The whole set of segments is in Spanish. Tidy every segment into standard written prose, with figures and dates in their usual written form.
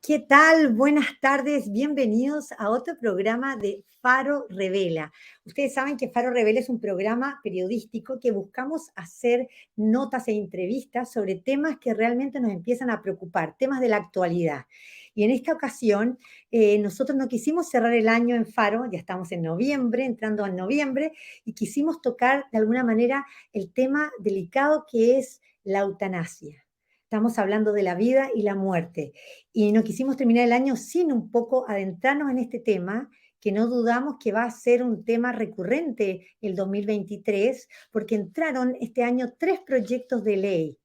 ¿Qué tal? Buenas tardes, bienvenidos a otro programa de Faro Revela. Ustedes saben que Faro Revela es un programa periodístico que buscamos hacer notas e entrevistas sobre temas que realmente nos empiezan a preocupar, temas de la actualidad. Y en esta ocasión, nosotros no quisimos cerrar el año en Faro, ya estamos en noviembre, entrando en noviembre, y quisimos tocar de alguna manera el tema delicado que es la eutanasia. Estamos hablando de la vida y la muerte. Y no quisimos terminar el año sin un poco adentrarnos en este tema, que no dudamos que va a ser un tema recurrente el 2023, porque entraron este año tres proyectos de ley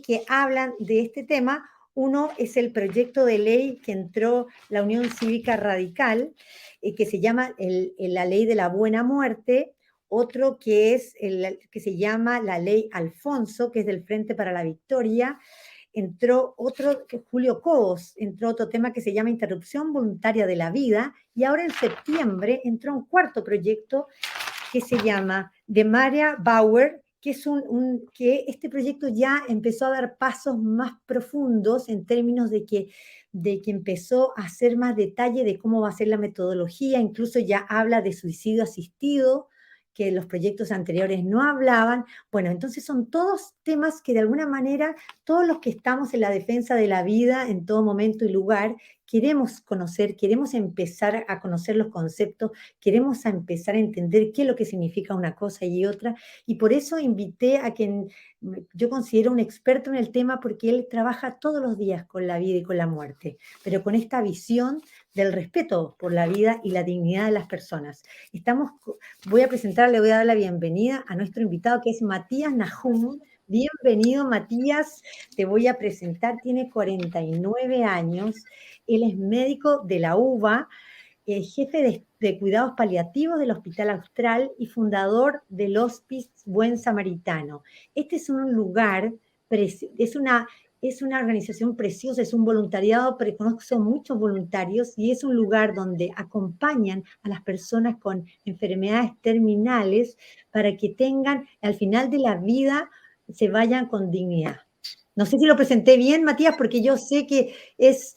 que hablan de este tema. Uno es el proyecto de ley que entró la Unión Cívica Radical, que se llama la Ley de la Buena Muerte. Otro que es que se llama la Ley Alfonso, que es del Frente para la Victoria. Entró otro, que Julio Cobos, entró otro tema que se llama interrupción voluntaria de la vida, y ahora en septiembre entró un cuarto proyecto que se llama de Maria Bauer, que es que este proyecto ya empezó a dar pasos más profundos en términos de que empezó a hacer más detalle de cómo va a ser la metodología, incluso ya habla de suicidio asistido, que los proyectos anteriores no hablaban. Bueno, entonces son todos temas que de alguna manera todos los que estamos en la defensa de la vida en todo momento y lugar queremos conocer, queremos empezar a conocer los conceptos, queremos empezar a entender qué es lo que significa una cosa y otra, y por eso invité a quien yo considero un experto en el tema, porque él trabaja todos los días con la vida y con la muerte, pero con esta visión del respeto por la vida y la dignidad de las personas. Voy a le voy a dar la bienvenida a nuestro invitado, que es Matías Nahum. Bienvenido, Matías. Te voy a presentar, tiene 49 años, él es médico de la UBA, jefe de cuidados paliativos del Hospital Austral y fundador del Hospice Buen Samaritano. Este es un lugar, es una organización preciosa, es un voluntariado, pero conozco muchos voluntarios, y es un lugar donde acompañan a las personas con enfermedades terminales para que tengan, al final de la vida, se vayan con dignidad. No sé si lo presenté bien, Matías, porque yo sé que es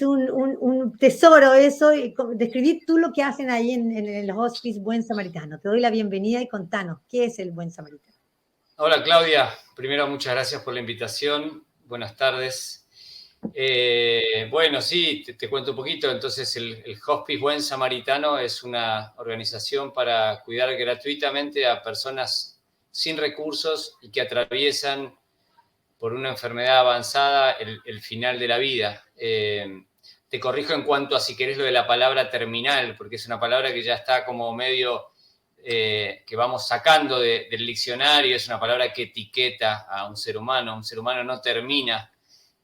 un tesoro eso. Describir tú lo que hacen ahí en los Hospice Buen Samaritano. Te doy la bienvenida y contanos, ¿qué es el Buen Samaritano? Hola Claudia, primero muchas gracias por la invitación, buenas tardes. Bueno, sí, te cuento un poquito. Entonces el Hospice Buen Samaritano es una organización para cuidar gratuitamente a personas sin recursos y que atraviesan por una enfermedad avanzada el final de la vida. Te corrijo en cuanto a, si querés, lo de la palabra terminal, porque es una palabra que ya está como medio que vamos sacando del diccionario. Es una palabra que etiqueta a un ser humano. Un ser humano no termina,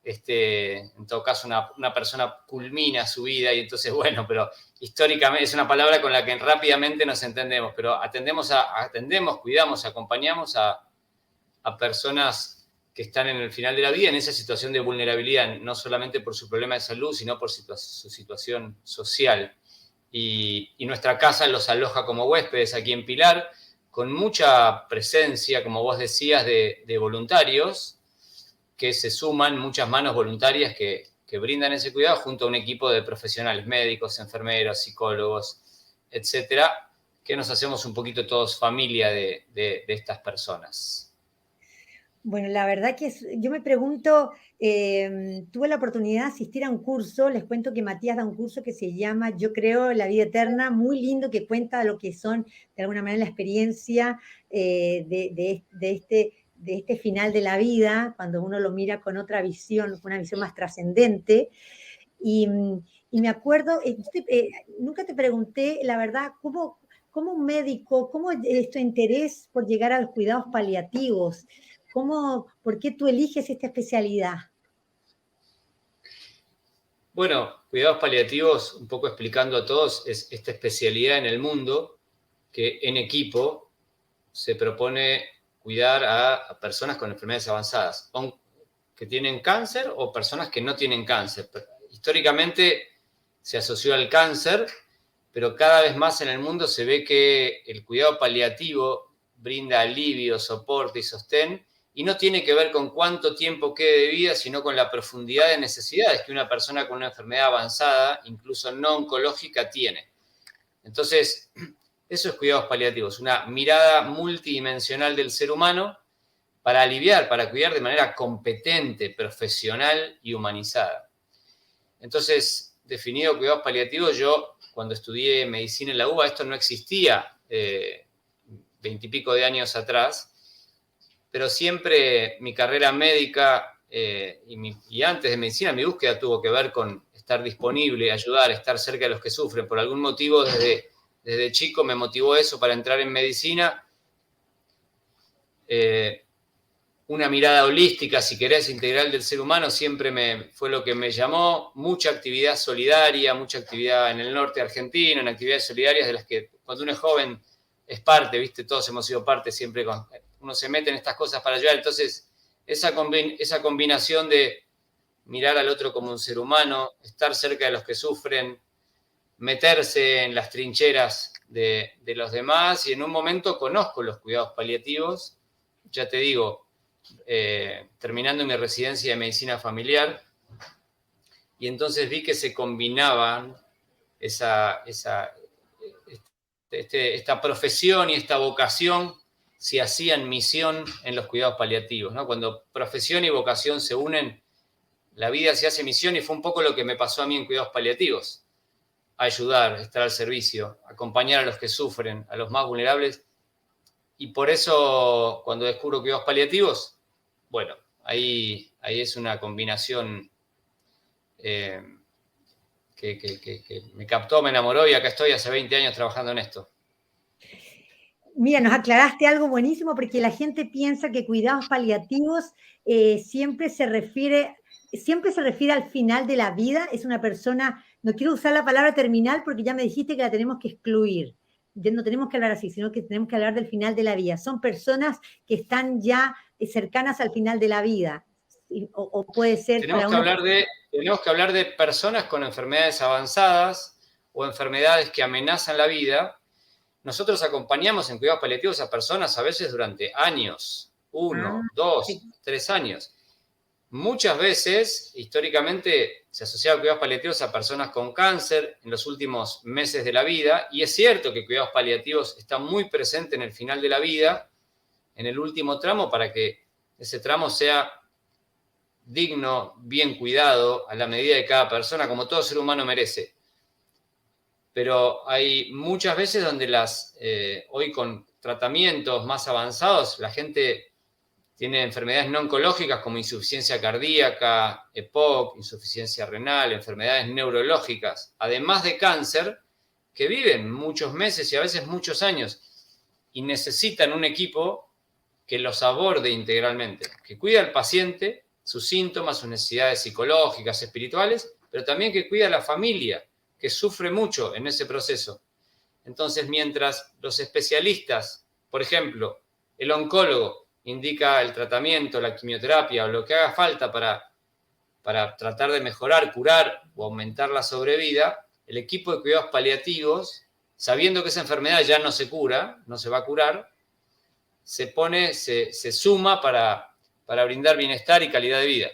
en todo caso una persona culmina su vida, y entonces, bueno, pero históricamente es una palabra con la que rápidamente nos entendemos, pero atendemos, cuidamos, acompañamos a personas que están en el final de la vida, en esa situación de vulnerabilidad, no solamente por su problema de salud, sino por su situación social. Y nuestra casa los aloja como huéspedes aquí en Pilar, con mucha presencia, como vos decías, de voluntarios que se suman, muchas manos voluntarias que brindan ese cuidado, junto a un equipo de profesionales, médicos, enfermeros, psicólogos, etcétera, que nos hacemos un poquito todos familia de estas personas. Bueno, la verdad que yo me pregunto, tuve la oportunidad de asistir a un curso. Les cuento que Matías da un curso que se llama Yo creo la vida eterna, muy lindo, que cuenta lo que son, de alguna manera, la experiencia de este final de la vida, cuando uno lo mira con otra visión, con una visión más trascendente. Y, y me acuerdo, nunca te pregunté, la verdad, cómo un médico, cómo es tu interés por llegar a los cuidados paliativos. ¿Por qué tú eliges esta especialidad? Bueno, cuidados paliativos, un poco explicando a todos, es esta especialidad en el mundo que en equipo se propone cuidar a personas con enfermedades avanzadas, que tienen cáncer o personas que no tienen cáncer. Históricamente se asoció al cáncer, pero cada vez más en el mundo se ve que el cuidado paliativo brinda alivio, soporte y sostén, y no tiene que ver con cuánto tiempo quede de vida, sino con la profundidad de necesidades que una persona con una enfermedad avanzada, incluso no oncológica, tiene. Entonces, eso es cuidados paliativos, una mirada multidimensional del ser humano para aliviar, para cuidar de manera competente, profesional y humanizada. Entonces, definido cuidados paliativos, yo cuando estudié medicina en la UBA, esto no existía 20 y pico de años atrás, pero siempre mi carrera médica y antes de medicina, mi búsqueda tuvo que ver con estar disponible, ayudar, estar cerca de los que sufren. Por algún motivo, desde chico me motivó eso para entrar en medicina. Una mirada holística, si querés, integral del ser humano, siempre fue lo que me llamó. Mucha actividad solidaria, mucha actividad en el norte argentino, en actividades solidarias de las que cuando uno es joven es parte, ¿viste? Todos hemos sido parte siempre, uno se mete en estas cosas para ayudar. Entonces, esa combinación de mirar al otro como un ser humano, estar cerca de los que sufren, meterse en las trincheras de los demás, y en un momento conozco los cuidados paliativos, ya te digo, terminando mi residencia de medicina familiar, y entonces vi que se combinaban esta profesión y esta vocación, si hacían misión en los cuidados paliativos, ¿no? Cuando profesión y vocación se unen, la vida se hace misión, y fue un poco lo que me pasó a mí en cuidados paliativos. Ayudar, estar al servicio, acompañar a los que sufren, a los más vulnerables. Y por eso, cuando descubro cuidados paliativos, bueno, ahí es una combinación que me captó, me enamoró, y acá estoy hace 20 años trabajando en esto. Mira, nos aclaraste algo buenísimo, porque la gente piensa que cuidados paliativos siempre se refiere al final de la vida. Es una persona, no quiero usar la palabra terminal porque ya me dijiste que la tenemos que excluir. No tenemos que hablar así, sino que tenemos que hablar del final de la vida. Son personas que están ya cercanas al final de la vida. O puede ser tenemos que hablar de personas con enfermedades avanzadas o enfermedades que amenazan la vida. Nosotros acompañamos en cuidados paliativos a personas a veces durante años, 1, 2, 3 años. Muchas veces, históricamente, se asociaba cuidados paliativos a personas con cáncer en los últimos meses de la vida, y es cierto que cuidados paliativos están muy presentes en el final de la vida, en el último tramo, para que ese tramo sea digno, bien cuidado, a la medida de cada persona, como todo ser humano merece. Pero hay muchas veces donde hoy con tratamientos más avanzados, la gente tiene enfermedades no oncológicas como insuficiencia cardíaca, EPOC, insuficiencia renal, enfermedades neurológicas, además de cáncer, que viven muchos meses y a veces muchos años, y necesitan un equipo que los aborde integralmente, que cuide al paciente, sus síntomas, sus necesidades psicológicas, espirituales, pero también que cuide a la familia, que sufre mucho en ese proceso. Entonces, mientras los especialistas, por ejemplo, el oncólogo indica el tratamiento, la quimioterapia o lo que haga falta para tratar de mejorar, curar o aumentar la sobrevida, el equipo de cuidados paliativos, sabiendo que esa enfermedad ya no se cura, no se va a curar, se suma para brindar bienestar y calidad de vida.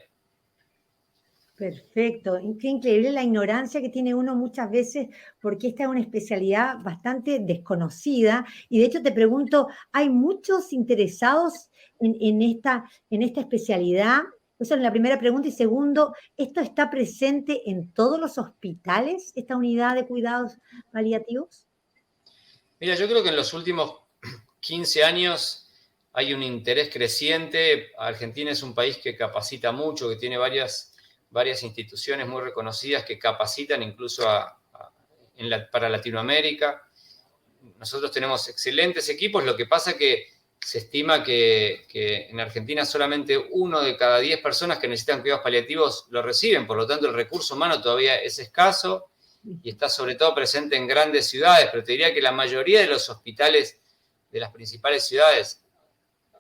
Perfecto. Qué increíble la ignorancia que tiene uno muchas veces, porque esta es una especialidad bastante desconocida. Y de hecho te pregunto, ¿hay muchos interesados en esta especialidad? Esa es la primera pregunta. Y segundo, ¿esto está presente en todos los hospitales, esta unidad de cuidados paliativos? Mira, yo creo que en los últimos 15 años hay un interés creciente. Argentina es un país que capacita mucho, que tiene varias instituciones muy reconocidas que capacitan incluso para Latinoamérica. Nosotros tenemos excelentes equipos, lo que pasa que se estima que en Argentina solamente 1 de cada 10 personas que necesitan cuidados paliativos lo reciben, por lo tanto el recurso humano todavía es escaso y está sobre todo presente en grandes ciudades, pero te diría que la mayoría de los hospitales de las principales ciudades,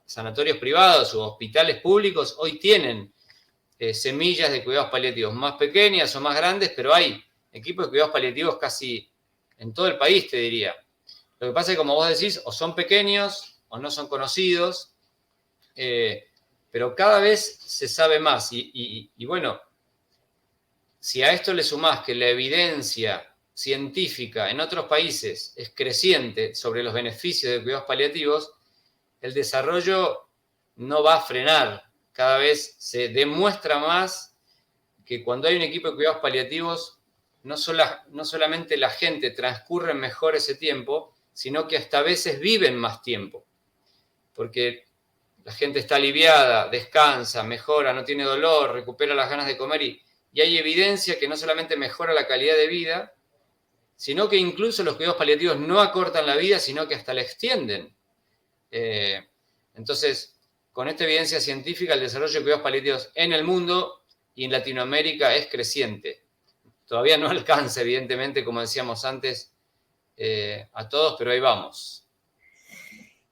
sanatorios privados u hospitales públicos, hoy tienen semillas de cuidados paliativos más pequeñas o más grandes, pero hay equipos de cuidados paliativos casi en todo el país, te diría. Lo que pasa es que, como vos decís, o son pequeños o no son conocidos, pero cada vez se sabe más. Y bueno, si a esto le sumás que la evidencia científica en otros países es creciente sobre los beneficios de cuidados paliativos, el desarrollo no va a frenar. Cada vez se demuestra más que cuando hay un equipo de cuidados paliativos, no solamente la gente transcurre mejor ese tiempo, sino que hasta a veces viven más tiempo. Porque la gente está aliviada, descansa, mejora, no tiene dolor, recupera las ganas de comer y hay evidencia que no solamente mejora la calidad de vida, sino que incluso los cuidados paliativos no acortan la vida, sino que hasta la extienden. Entonces, con esta evidencia científica, el desarrollo de cuidados paliativos en el mundo y en Latinoamérica es creciente. Todavía no alcanza, evidentemente, como decíamos antes, a todos, pero ahí vamos.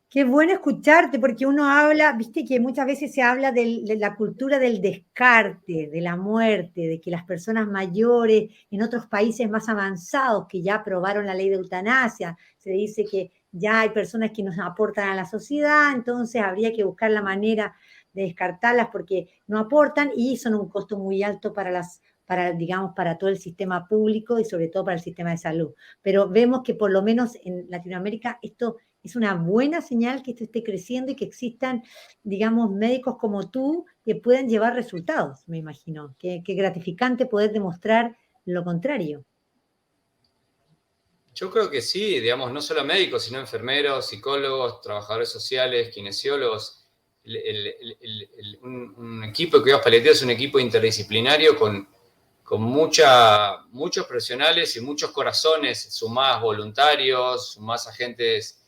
Qué bueno escucharte, porque uno habla, viste que muchas veces se habla de la cultura del descarte, de la muerte, de que las personas mayores en otros países más avanzados que ya aprobaron la ley de eutanasia, se dice que ya hay personas que nos aportan a la sociedad, entonces habría que buscar la manera de descartarlas porque no aportan y son un costo muy alto digamos, para todo el sistema público y sobre todo para el sistema de salud. Pero vemos que por lo menos en Latinoamérica esto es una buena señal que esto esté creciendo y que existan, digamos, médicos como tú que puedan llevar resultados, me imagino. Qué gratificante poder demostrar lo contrario. Yo creo que sí, digamos, no solo médicos, sino enfermeros, psicólogos, trabajadores sociales, kinesiólogos. Un equipo de cuidados paliativos es un equipo interdisciplinario con muchos profesionales y muchos corazones, sumás voluntarios, sumás agentes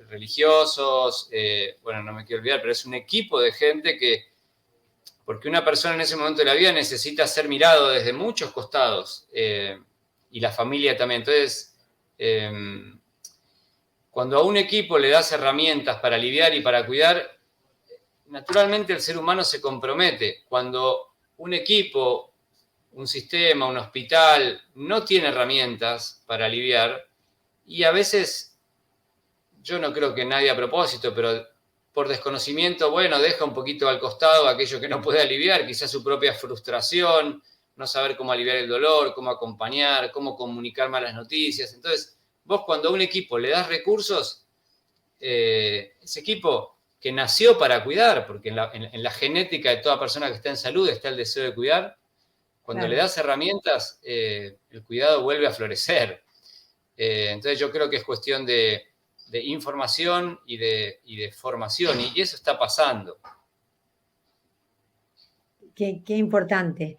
religiosos, bueno, no me quiero olvidar, pero es un equipo de gente porque una persona en ese momento de la vida necesita ser mirado desde muchos costados, y la familia también. Entonces, cuando a un equipo le das herramientas para aliviar y para cuidar, naturalmente el ser humano se compromete. Cuando un equipo, un sistema, un hospital no tiene herramientas para aliviar, y a veces, yo no creo que nadie a propósito, pero por desconocimiento, bueno, deja un poquito al costado aquello que no puede aliviar, quizás su propia frustración, no saber cómo aliviar el dolor, cómo acompañar, cómo comunicar malas noticias. Entonces, vos cuando a un equipo le das recursos, ese equipo que nació para cuidar, porque en la genética de toda persona que está en salud está el deseo de cuidar, cuando le das herramientas, el cuidado vuelve a florecer. Entonces yo creo que es cuestión de información y de formación, y eso está pasando. Qué importante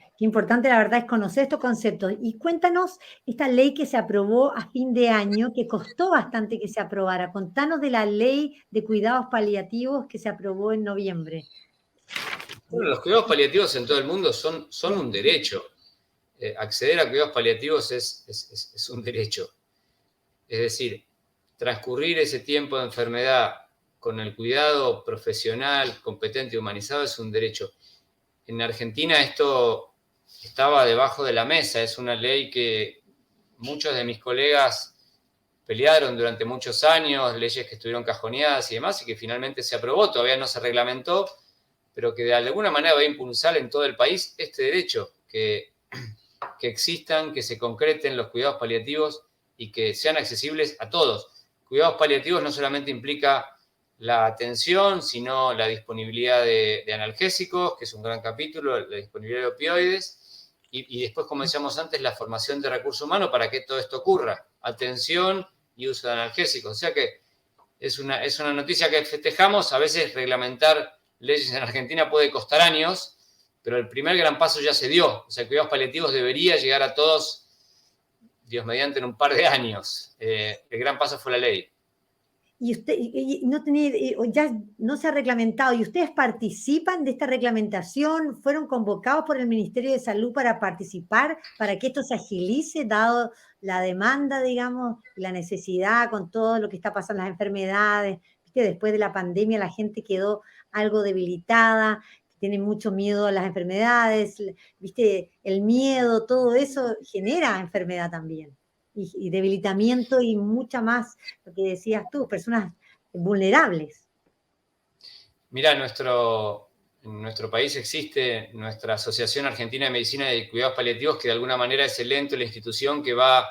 la verdad es conocer estos conceptos. Y cuéntanos esta ley que se aprobó a fin de año, que costó bastante que se aprobara. Contanos de la ley de cuidados paliativos que se aprobó en noviembre. Bueno, los cuidados paliativos en todo el mundo son un derecho. Acceder a cuidados paliativos es un derecho. Es decir, transcurrir ese tiempo de enfermedad con el cuidado profesional, competente y humanizado es un derecho. En Argentina esto estaba debajo de la mesa, es una ley que muchos de mis colegas pelearon durante muchos años, leyes que estuvieron cajoneadas y demás, y que finalmente se aprobó, todavía no se reglamentó, pero que de alguna manera va a impulsar en todo el país este derecho, que existan, que se concreten los cuidados paliativos y que sean accesibles a todos. Cuidados paliativos no solamente implica la atención, sino la disponibilidad de analgésicos, que es un gran capítulo, la disponibilidad de opioides, y después, como decíamos antes, la formación de recursos humanos para que todo esto ocurra. Atención y uso de analgésicos. O sea que es una noticia que festejamos. A veces reglamentar leyes en Argentina puede costar años, pero el primer gran paso ya se dio. O sea, cuidados paliativos debería llegar a todos, Dios mediante, en un par de años. El gran paso fue la ley. Y usted ya no se ha reglamentado, ¿y ustedes participan de esta reglamentación? ¿Fueron convocados por el Ministerio de Salud para participar, para que esto se agilice, dado la demanda, digamos, la necesidad con todo lo que está pasando, las enfermedades? ¿Viste? Después de la pandemia la gente quedó algo debilitada, tiene mucho miedo a las enfermedades, ¿viste? El miedo, todo eso genera enfermedad también y debilitamiento y mucha más, lo que decías tú, personas vulnerables. Mira, en nuestro país existe nuestra Asociación Argentina de Medicina y Cuidados Paliativos, que de alguna manera es el ente, la institución que va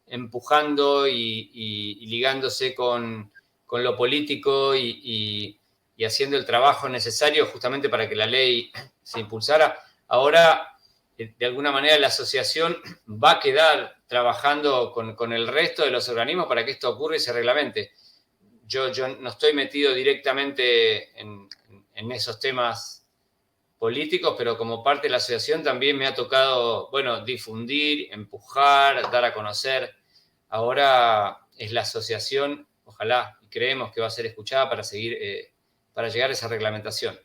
empujando y ligándose con lo político y haciendo el trabajo necesario justamente para que la ley se impulsara. Ahora, de alguna manera, la asociación va a quedar trabajando con el resto de los organismos para que esto ocurra y se reglamente. Yo no estoy metido directamente en esos temas políticos, pero como parte de la asociación también me ha tocado, bueno, difundir, empujar, dar a conocer. Ahora es la asociación, ojalá, y creemos que va a ser escuchada para seguir, para llegar a esa reglamentación.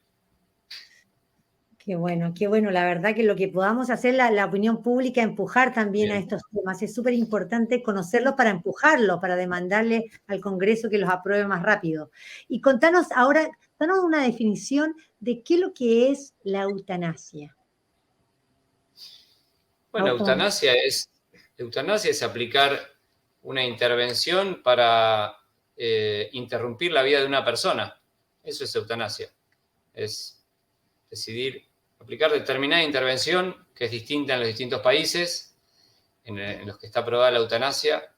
Qué bueno. La verdad que lo que podamos hacer, la opinión pública, empujar también Bien. a estos temas. Es súper importante conocerlos para empujarlos, para demandarle al Congreso que los apruebe más rápido. Y contanos ahora, danos una definición de qué es lo que es la eutanasia. Bueno, eutanasia es aplicar una intervención para interrumpir la vida de una persona. Eso es eutanasia. Es decidir aplicar determinada intervención que es distinta en los distintos países en los que está aprobada la eutanasia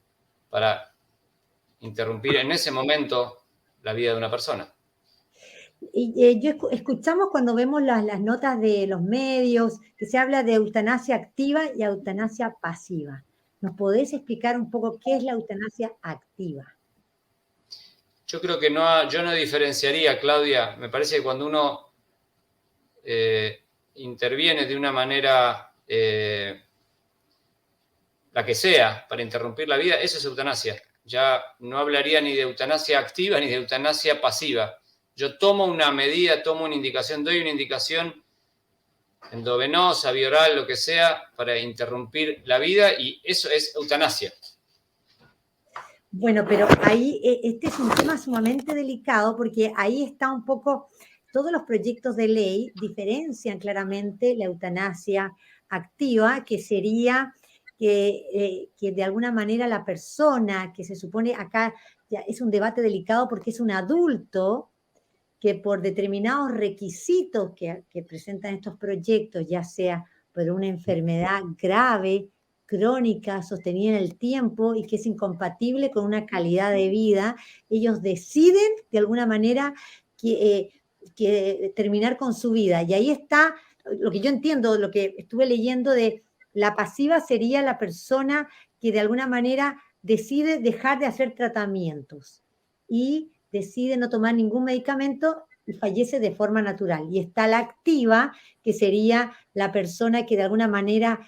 para interrumpir en ese momento la vida de una persona. Y escuchamos cuando vemos las notas de los medios que se habla de eutanasia activa y eutanasia pasiva. ¿Nos podés explicar un poco qué es la eutanasia activa? Yo creo que yo no diferenciaría, Claudia. Me parece que cuando uno interviene de una manera, la que sea, para interrumpir la vida, eso es eutanasia. Ya no hablaría ni de eutanasia activa ni de eutanasia pasiva. Yo tomo una medida, tomo una indicación, doy una indicación endovenosa, bioral, lo que sea, para interrumpir la vida, y eso es eutanasia. Bueno, pero ahí este es un tema sumamente delicado porque ahí está un poco, todos los proyectos de ley diferencian claramente la eutanasia activa, que sería que de alguna manera la persona que se supone acá, ya es un debate delicado porque es un adulto que por determinados requisitos que presentan estos proyectos, ya sea por una enfermedad grave, crónica, sostenida en el tiempo y que es incompatible con una calidad de vida, ellos deciden de alguna manera que terminar con su vida. Y ahí está lo que yo entiendo, lo que estuve leyendo de la pasiva sería la persona que de alguna manera decide dejar de hacer tratamientos y decide no tomar ningún medicamento y fallece de forma natural. Y está la activa, que sería la persona que de alguna manera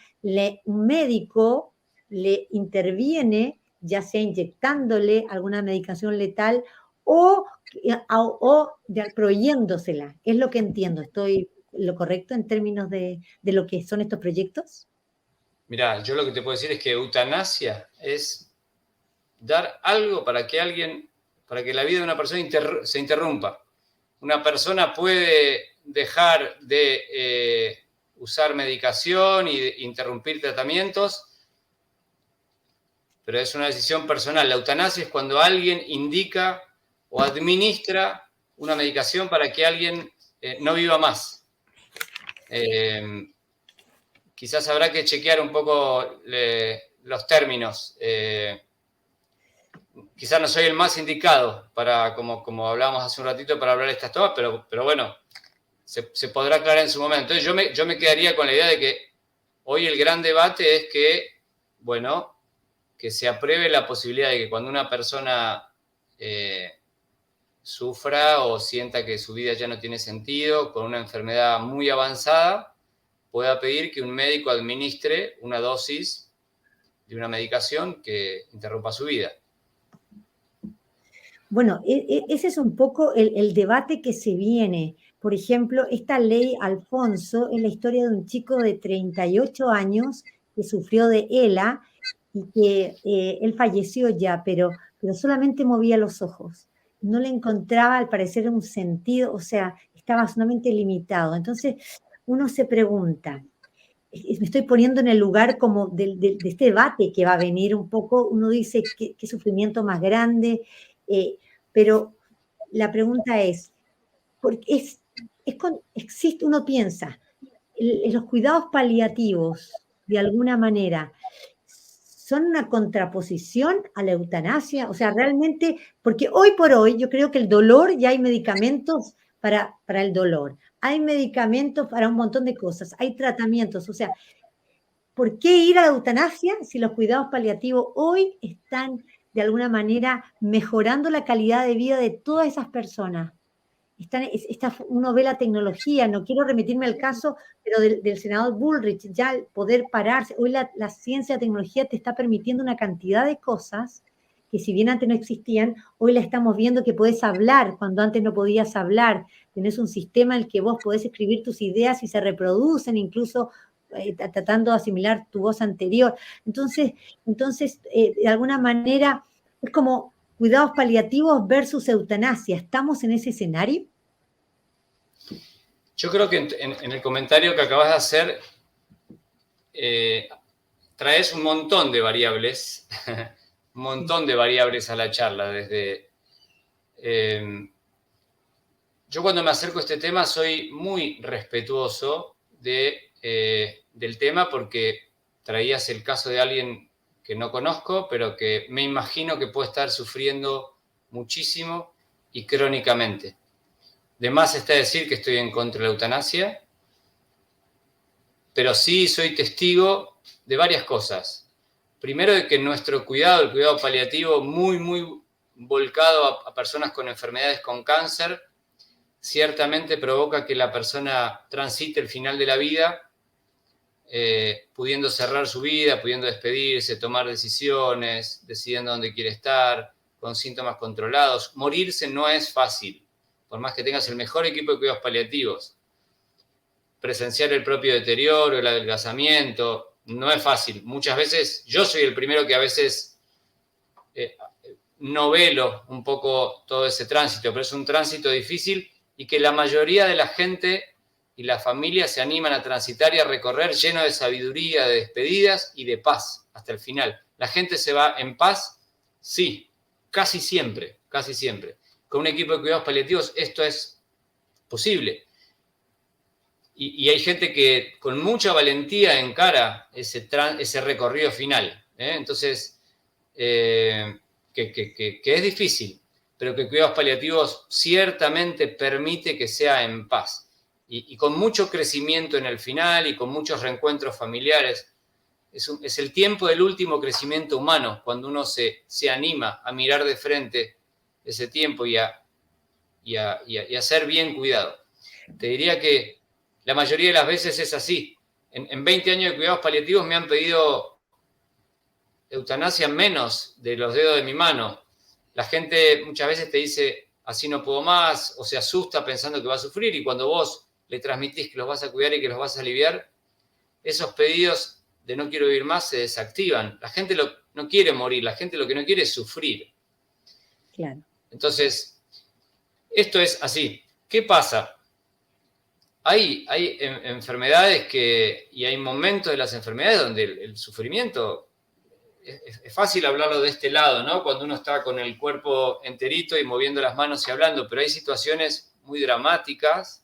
un médico le interviene, ya sea inyectándole alguna medicación letal o proveyéndosela. Es lo que entiendo. ¿Estoy lo correcto en términos de lo que son estos proyectos? Mirá, yo lo que te puedo decir es que eutanasia es dar algo para que la vida de una persona se interrumpa. Una persona puede dejar de usar medicación y de interrumpir tratamientos, pero es una decisión personal. La eutanasia es cuando alguien indica o administra una medicación para que alguien no viva más. Quizás habrá que chequear un poco los términos. Quizás no soy el más indicado para, como hablábamos hace un ratito, para hablar de estas cosas, pero bueno, se podrá aclarar en su momento. Entonces yo me quedaría con la idea de que hoy el gran debate es que, bueno, que se apruebe la posibilidad de que cuando una persona sufra o sienta que su vida ya no tiene sentido, con una enfermedad muy avanzada, pueda pedir que un médico administre una dosis de una medicación que interrumpa su vida. Bueno, ese es un poco el debate que se viene. Por ejemplo, esta ley Alfonso es la historia de un chico de 38 años que sufrió de ELA y que él falleció ya, pero solamente movía los ojos. No le encontraba, al parecer, un sentido, o sea, estaba sumamente limitado. Entonces, uno se pregunta, me estoy poniendo en el lugar como de este debate que va a venir un poco, uno dice, ¿qué sufrimiento más grande? Pero la pregunta es, existe, uno piensa, los cuidados paliativos, de alguna manera, son una contraposición a la eutanasia. O sea, realmente, porque hoy por hoy yo creo que el dolor, ya hay medicamentos para el dolor, hay medicamentos para un montón de cosas, hay tratamientos. O sea, ¿por qué ir a la eutanasia si los cuidados paliativos hoy están de alguna manera mejorando la calidad de vida de todas esas personas? Uno ve la tecnología, no quiero remitirme al caso, pero del senador Bullrich, ya el poder pararse, hoy la ciencia, la tecnología te está permitiendo una cantidad de cosas que si bien antes no existían, hoy la estamos viendo que podés hablar cuando antes no podías hablar, tenés un sistema en el que vos podés escribir tus ideas y se reproducen, incluso tratando de asimilar tu voz anterior. Entonces de alguna manera, es como cuidados paliativos versus eutanasia. ¿Estamos en ese escenario? Yo creo que en el comentario que acabas de hacer, traes un montón de variables, un montón de variables a la charla. Yo cuando me acerco a este tema soy muy respetuoso del tema porque traías el caso de alguien que no conozco, pero que me imagino que puede estar sufriendo muchísimo y crónicamente. De más está decir que estoy en contra de la eutanasia, pero sí soy testigo de varias cosas. Primero, de que nuestro cuidado, el cuidado paliativo, muy, muy volcado a personas con enfermedades con cáncer, ciertamente provoca que la persona transite el final de la vida, pudiendo cerrar su vida, pudiendo despedirse, tomar decisiones, decidiendo dónde quiere estar, con síntomas controlados. Morirse no es fácil, por más que tengas el mejor equipo de cuidados paliativos. Presenciar el propio deterioro, el adelgazamiento, no es fácil. Muchas veces, yo soy el primero que a veces novelo un poco todo ese tránsito, pero es un tránsito difícil y que la mayoría de la gente y la familia se animan a transitar y a recorrer lleno de sabiduría, de despedidas y de paz hasta el final. ¿La gente se va en paz? Sí, casi siempre, casi siempre. Con un equipo de cuidados paliativos esto es posible. Y hay gente que con mucha valentía encara ese recorrido final. Entonces, que es difícil, pero que cuidados paliativos ciertamente permite que sea en paz. Y con mucho crecimiento en el final y con muchos reencuentros familiares. Es el tiempo del último crecimiento humano, cuando uno se anima a mirar de frente ese tiempo y a ser bien cuidado. Te diría que la mayoría de las veces es así. En 20 años de cuidados paliativos me han pedido eutanasia menos de los dedos de mi mano. La gente muchas veces te dice, así no puedo más, o se asusta pensando que va a sufrir, y cuando vos le transmitís que los vas a cuidar y que los vas a aliviar, esos pedidos de no quiero vivir más se desactivan. La gente no quiere morir, la gente lo que no quiere es sufrir. Claro. Entonces, esto es así. ¿Qué pasa? Hay enfermedades y hay momentos de las enfermedades donde el sufrimiento, es fácil hablarlo de este lado, ¿no? Cuando uno está con el cuerpo enterito y moviendo las manos y hablando, pero hay situaciones muy dramáticas,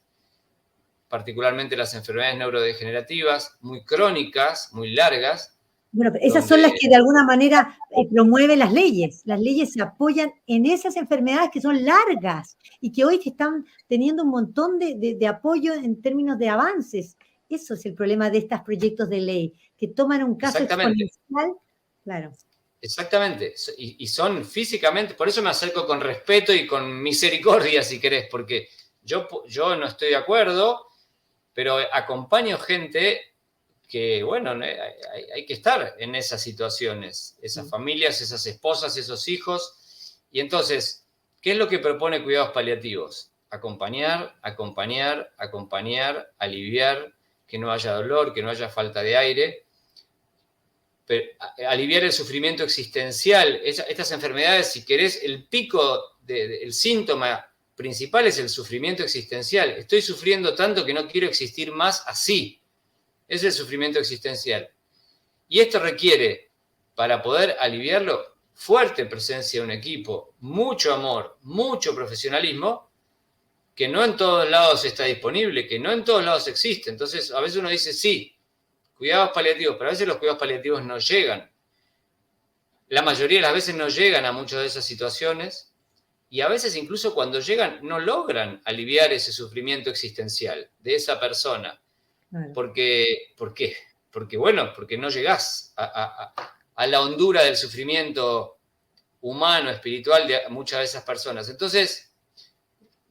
particularmente las enfermedades neurodegenerativas, muy crónicas, muy largas. Bueno, esas son las que de alguna manera promueven las leyes. Las leyes se apoyan en esas enfermedades que son largas y que hoy están teniendo un montón de apoyo en términos de avances. Eso es el problema de estos proyectos de ley, que toman un caso exponencial. Claro. Exactamente. Y son físicamente, por eso me acerco con respeto y con misericordia, si querés, porque yo no estoy de acuerdo, pero acompaño gente que, bueno, hay que estar en esas situaciones, esas familias, esas esposas, esos hijos. Y entonces, ¿qué es lo que propone cuidados paliativos? Acompañar, acompañar, acompañar, aliviar, que no haya dolor, que no haya falta de aire, pero aliviar el sufrimiento existencial. Estas enfermedades, si querés, el pico, el síntoma principal es el sufrimiento existencial. Estoy sufriendo tanto que no quiero existir más así. Es el sufrimiento existencial. Y esto requiere, para poder aliviarlo, fuerte presencia de un equipo, mucho amor, mucho profesionalismo, que no en todos lados está disponible, que no en todos lados existe. Entonces, a veces uno dice, sí, cuidados paliativos, pero a veces los cuidados paliativos no llegan. La mayoría de las veces no llegan a muchas de esas situaciones y a veces incluso cuando llegan no logran aliviar ese sufrimiento existencial de esa persona. Claro. Porque bueno, porque no llegás a la hondura del sufrimiento humano, espiritual de muchas de esas personas. Entonces,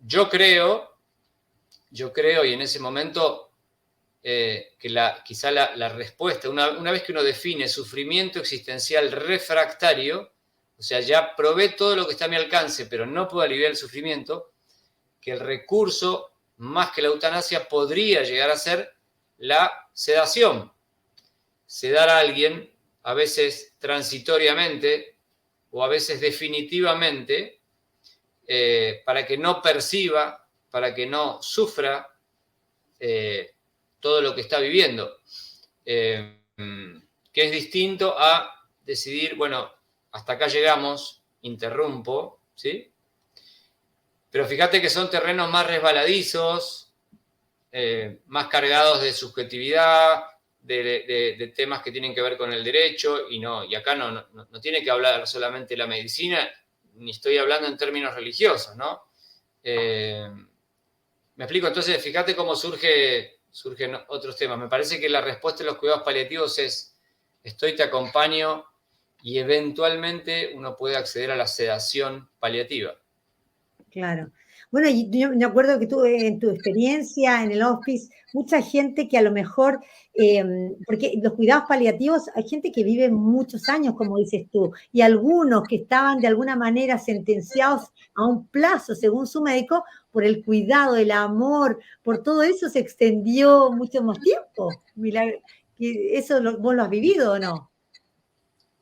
yo creo, y en ese momento, que quizá la respuesta, una vez que uno define sufrimiento existencial refractario, o sea, ya probé todo lo que está a mi alcance, pero no puedo aliviar el sufrimiento, que el recurso, más que la eutanasia, podría llegar a ser la sedación. Sedar a alguien, a veces transitoriamente, o a veces definitivamente, para que no perciba, para que no sufra todo lo que está viviendo, que es distinto a decidir, bueno, hasta acá llegamos, interrumpo, ¿sí? Pero fíjate que son terrenos más resbaladizos, más cargados de subjetividad, de temas que tienen que ver con el derecho, y acá no tiene que hablar solamente la medicina, ni estoy hablando en términos religiosos, ¿no? Me explico, entonces fíjate cómo surgen otros temas. Me parece que la respuesta de los cuidados paliativos es, te acompaño, y eventualmente uno puede acceder a la sedación paliativa. Claro. Bueno, yo me acuerdo que tuve en tu experiencia en el hospice mucha gente que a lo mejor, porque los cuidados paliativos, hay gente que vive muchos años, como dices tú, y algunos que estaban de alguna manera sentenciados a un plazo, según su médico, por el cuidado, el amor, por todo eso se extendió mucho más tiempo. ¿Eso vos lo has vivido o no?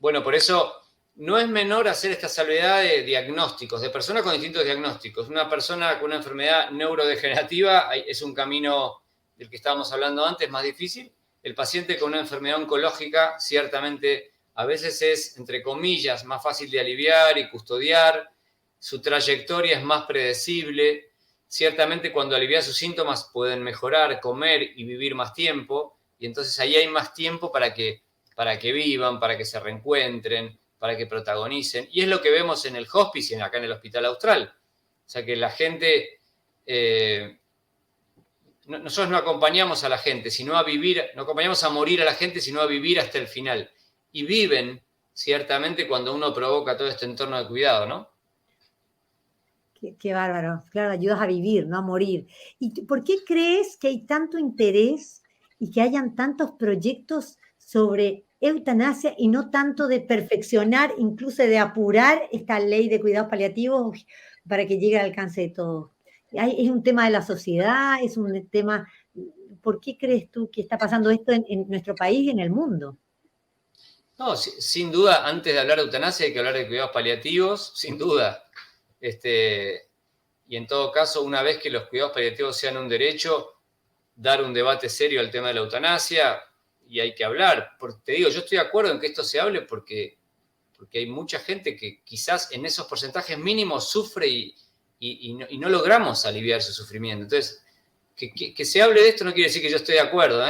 Bueno, por eso no es menor hacer esta salvedad de diagnósticos, de personas con distintos diagnósticos. Una persona con una enfermedad neurodegenerativa es un camino del que estábamos hablando antes, más difícil. El paciente con una enfermedad oncológica ciertamente a veces es, entre comillas, más fácil de aliviar y custodiar. Su trayectoria es más predecible. Ciertamente cuando alivia sus síntomas pueden mejorar, comer y vivir más tiempo. Y entonces ahí hay más tiempo para que vivan, para que se reencuentren, para que protagonicen. Y es lo que vemos en el hospice y acá en el Hospital Austral. O sea que la gente, nosotros no acompañamos a la gente, sino a vivir, no acompañamos a morir a la gente, sino a vivir hasta el final. Y viven, ciertamente, cuando uno provoca todo este entorno de cuidado, ¿no? Qué bárbaro. Claro, ayudas a vivir, no a morir. ¿Y por qué crees que hay tanto interés y que hayan tantos proyectos sobre eutanasia y no tanto de perfeccionar, incluso de apurar esta ley de cuidados paliativos para que llegue al alcance de todos? ¿Es un tema de la sociedad? ¿Es un tema? ¿Por qué crees tú que está pasando esto en nuestro país y en el mundo? No, sin duda, antes de hablar de eutanasia hay que hablar de cuidados paliativos, sin duda. Y en todo caso, una vez que los cuidados paliativos sean un derecho, dar un debate serio al tema de la eutanasia, y hay que hablar. Porque te digo, yo estoy de acuerdo en que esto se hable porque hay mucha gente que quizás en esos porcentajes mínimos sufre y no logramos aliviar su sufrimiento. Entonces, que se hable de esto no quiere decir que yo estoy de acuerdo,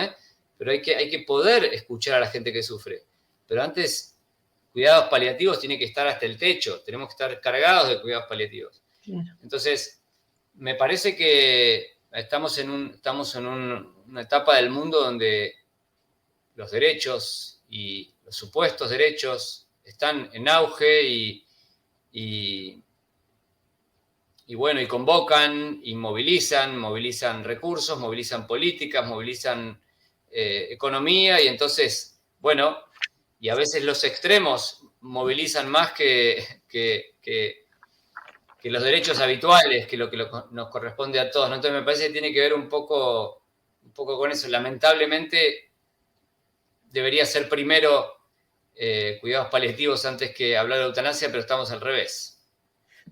pero hay que poder escuchar a la gente que sufre. Pero antes, cuidados paliativos tiene que estar hasta el techo, tenemos que estar cargados de cuidados paliativos. Claro. Entonces, me parece que estamos en una etapa del mundo donde los derechos y los supuestos derechos están en auge y bueno, y convocan y movilizan recursos, movilizan políticas, movilizan economía, y entonces, bueno, y a veces los extremos movilizan más que los derechos habituales, que lo que nos corresponde a todos, ¿no? Entonces me parece que tiene que ver un poco con eso. Lamentablemente debería ser primero cuidados paliativos antes que hablar de eutanasia, pero estamos al revés.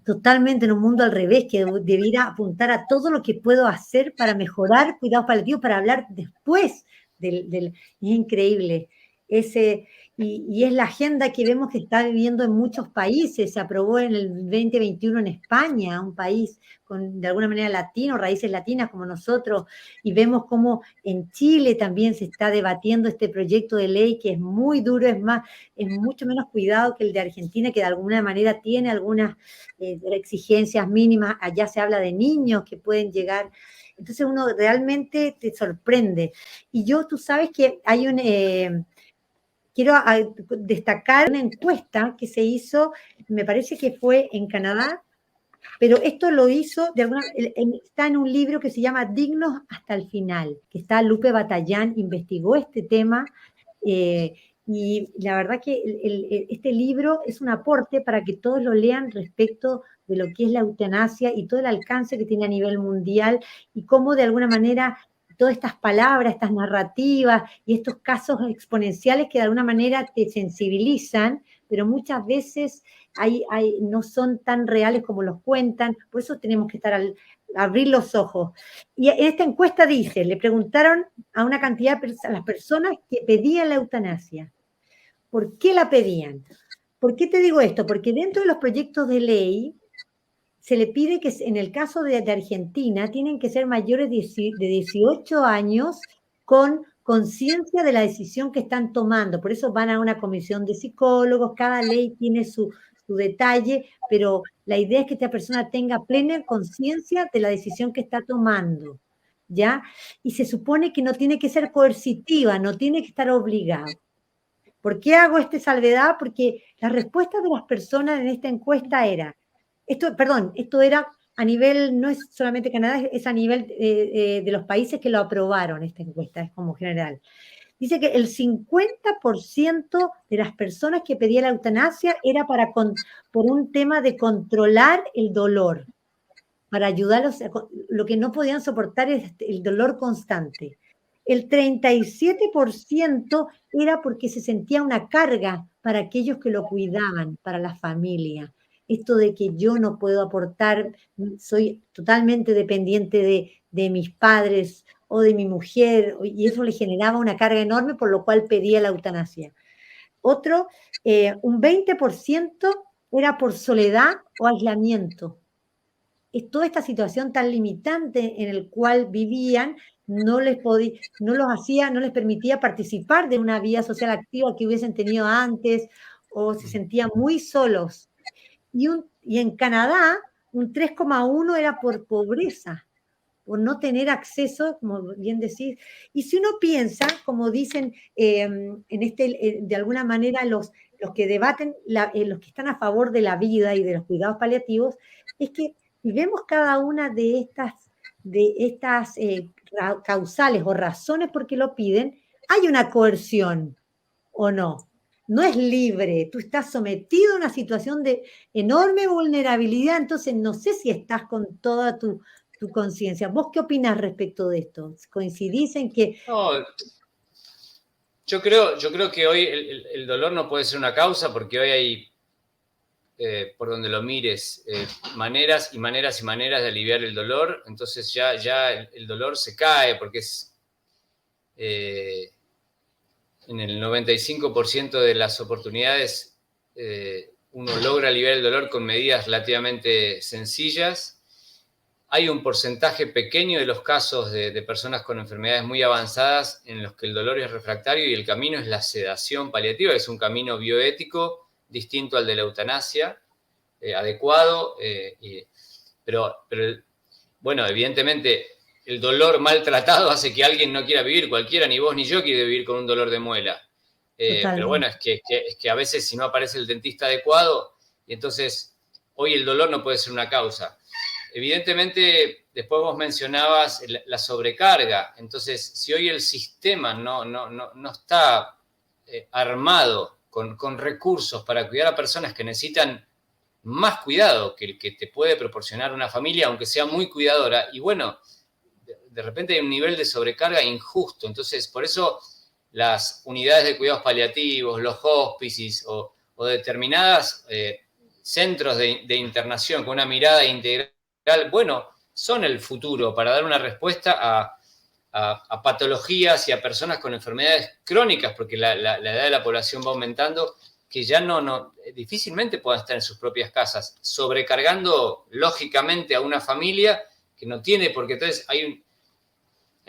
Totalmente en un mundo al revés, que debiera apuntar a todo lo que puedo hacer para mejorar cuidados paliativos, para hablar después es increíble. ese, y es la agenda que vemos que está viviendo en muchos países. Se aprobó en el 2021 en España, un país con, de alguna manera, latino, raíces latinas como nosotros, y vemos cómo en Chile también se está debatiendo este proyecto de ley que es muy duro, es mucho menos cuidado que el de Argentina, que de alguna manera tiene algunas exigencias mínimas. Allá se habla de niños que pueden llegar. Entonces uno realmente te sorprende. Y tú sabes que hay quiero destacar una encuesta que se hizo, me parece que fue en Canadá, pero esto lo hizo, está en un libro que se llama Dignos hasta el final, que está Lupe Batallán, investigó este tema, eh, y la verdad que este libro es un aporte para que todos lo lean respecto de lo que es la eutanasia y todo el alcance que tiene a nivel mundial y cómo de alguna manera todas estas palabras, estas narrativas y estos casos exponenciales que de alguna manera te sensibilizan, pero muchas veces no son tan reales como los cuentan, por eso tenemos que abrir los ojos. Y en esta encuesta dice, le preguntaron a una cantidad a las personas que pedían la eutanasia, ¿por qué la pedían? ¿Por qué te digo esto? Porque dentro de los proyectos de ley se le pide que en el caso de Argentina tienen que ser mayores de 18 años con conciencia de la decisión que están tomando. Por eso van a una comisión de psicólogos, cada ley tiene su detalle, pero la idea es que esta persona tenga plena conciencia de la decisión que está tomando, ¿ya? Y se supone que no tiene que ser coercitiva, no tiene que estar obligado. ¿Por qué hago esta salvedad? Porque la respuesta de las personas en esta encuesta era, esto era a nivel, no es solamente Canadá, es a nivel de los países que lo aprobaron, esta encuesta, es como general. Dice que el 50% de las personas que pedían la eutanasia era por un tema de controlar el dolor, para ayudarlos, lo que no podían soportar es el dolor constante. El 37% era porque se sentía una carga para aquellos que lo cuidaban, para la familia. Esto de que yo no puedo aportar, soy totalmente dependiente de mis padres o de mi mujer, y eso le generaba una carga enorme, por lo cual pedía la eutanasia. Otro, un 20% era por soledad o aislamiento. Es toda esta situación tan limitante en el cual vivían, no les permitía participar de una vida social activa que hubiesen tenido antes, o se sentían muy solos. Y en Canadá, un 3,1 era por pobreza, por no tener acceso, como bien decís. Y si uno piensa, como dicen de alguna manera los que debaten, los que están a favor de la vida y de los cuidados paliativos, es que si vemos cada una de estas causales o razones por qué lo piden, hay una coerción, ¿o no? No es libre, tú estás sometido a una situación de enorme vulnerabilidad, entonces no sé si estás con toda tu conciencia. ¿Vos qué opinás respecto de esto? ¿Coincidís en que...? No, yo creo que hoy el dolor no puede ser una causa porque hoy hay, por donde lo mires, maneras y maneras y maneras de aliviar el dolor. Entonces ya el dolor se cae porque es... en el 95% de las oportunidades uno logra aliviar el dolor con medidas relativamente sencillas. Hay un porcentaje pequeño de los casos de personas con enfermedades muy avanzadas en los que el dolor es refractario y el camino es la sedación paliativa, que es un camino bioético distinto al de la eutanasia, adecuado, pero bueno, evidentemente el dolor maltratado hace que alguien no quiera vivir, cualquiera, ni vos ni yo quiere vivir con un dolor de muela. Pero bueno, es que a veces si no aparece el dentista adecuado, y entonces hoy el dolor no puede ser una causa. Evidentemente, después vos mencionabas la sobrecarga, entonces si hoy el sistema no está armado con recursos para cuidar a personas que necesitan más cuidado que el que te puede proporcionar una familia, aunque sea muy cuidadora, y bueno, de repente hay un nivel de sobrecarga injusto. Entonces, por eso las unidades de cuidados paliativos, los hospices o determinadas centros de internación con una mirada integral, bueno, son el futuro para dar una respuesta a patologías y a personas con enfermedades crónicas, porque la edad de la población va aumentando, que ya difícilmente puedan estar en sus propias casas, sobrecargando lógicamente a una familia que no tiene, porque entonces hay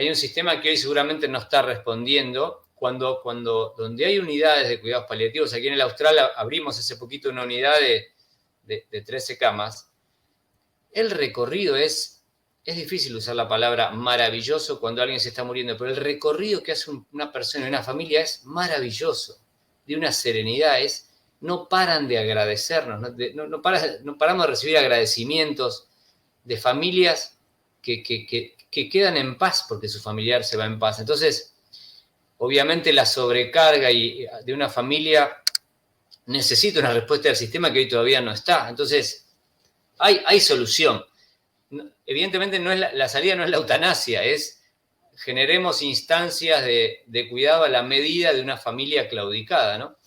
un sistema que hoy seguramente no está respondiendo. Donde hay unidades de cuidados paliativos, aquí en el Austral abrimos hace poquito una unidad de 13 camas, el recorrido es difícil usar la palabra maravilloso cuando alguien se está muriendo, pero el recorrido que hace una persona y una familia es maravilloso, de una serenidad, no paran de agradecernos, no paramos de recibir agradecimientos de familias que quedan en paz porque su familiar se va en paz. Entonces, obviamente la sobrecarga de una familia necesita una respuesta del sistema que hoy todavía no está. Entonces, hay solución. Evidentemente la salida no es la eutanasia, generemos instancias de cuidado a la medida de una familia claudicada, ¿no?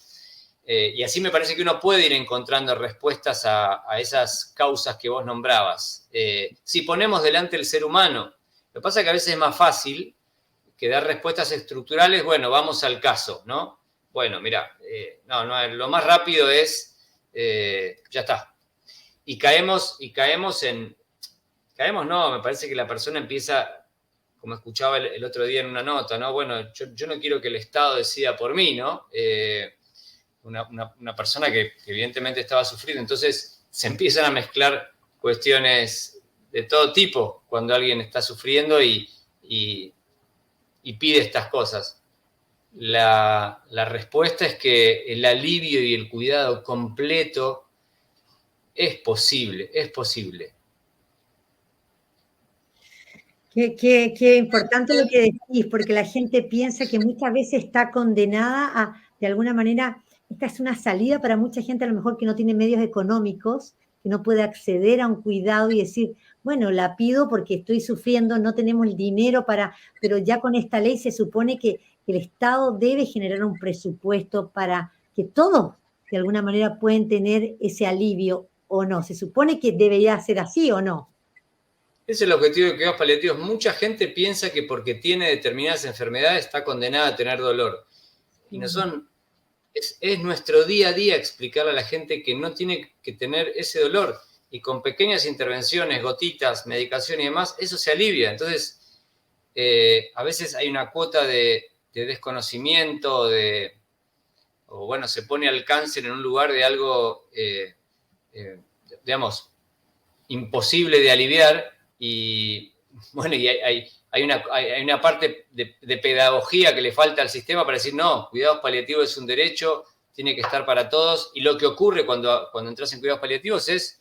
Y así me parece que uno puede ir encontrando respuestas a esas causas que vos nombrabas. Si ponemos delante el ser humano, lo que pasa es que a veces es más fácil que dar respuestas estructurales. Bueno, vamos al caso, ¿no? Bueno, mira, lo más rápido es, ya está. Y caemos no, me parece que la persona empieza, como escuchaba el otro día en una nota, ¿no? Bueno, yo no quiero que el Estado decida por mí, ¿no? Una persona que evidentemente estaba sufriendo. Entonces se empiezan a mezclar cuestiones de todo tipo cuando alguien está sufriendo y pide estas cosas. La respuesta es que el alivio y el cuidado completo es posible, es posible. Qué importante lo que decís, porque la gente piensa que muchas veces está condenada a, de alguna manera, esta es una salida para mucha gente a lo mejor que no tiene medios económicos, que no puede acceder a un cuidado y decir, bueno, la pido porque estoy sufriendo, no tenemos el dinero pero ya con esta ley se supone que el Estado debe generar un presupuesto para que todos de alguna manera pueden tener ese alivio o no. ¿Se supone que debería ser así o no? Ese es el objetivo de cuidados paliativos. Mucha gente piensa que porque tiene determinadas enfermedades está condenada a tener dolor. Y no son. Es nuestro día a día explicarle a la gente que no tiene que tener ese dolor. Y con pequeñas intervenciones, gotitas, medicación y demás, eso se alivia. Entonces, a veces hay una cuota de desconocimiento, o bueno, se pone al cáncer en un lugar de algo, digamos, imposible de aliviar. Y bueno, y hay una parte de pedagogía que le falta al sistema para decir, no, cuidados paliativos es un derecho, tiene que estar para todos. Y lo que ocurre cuando entras en cuidados paliativos es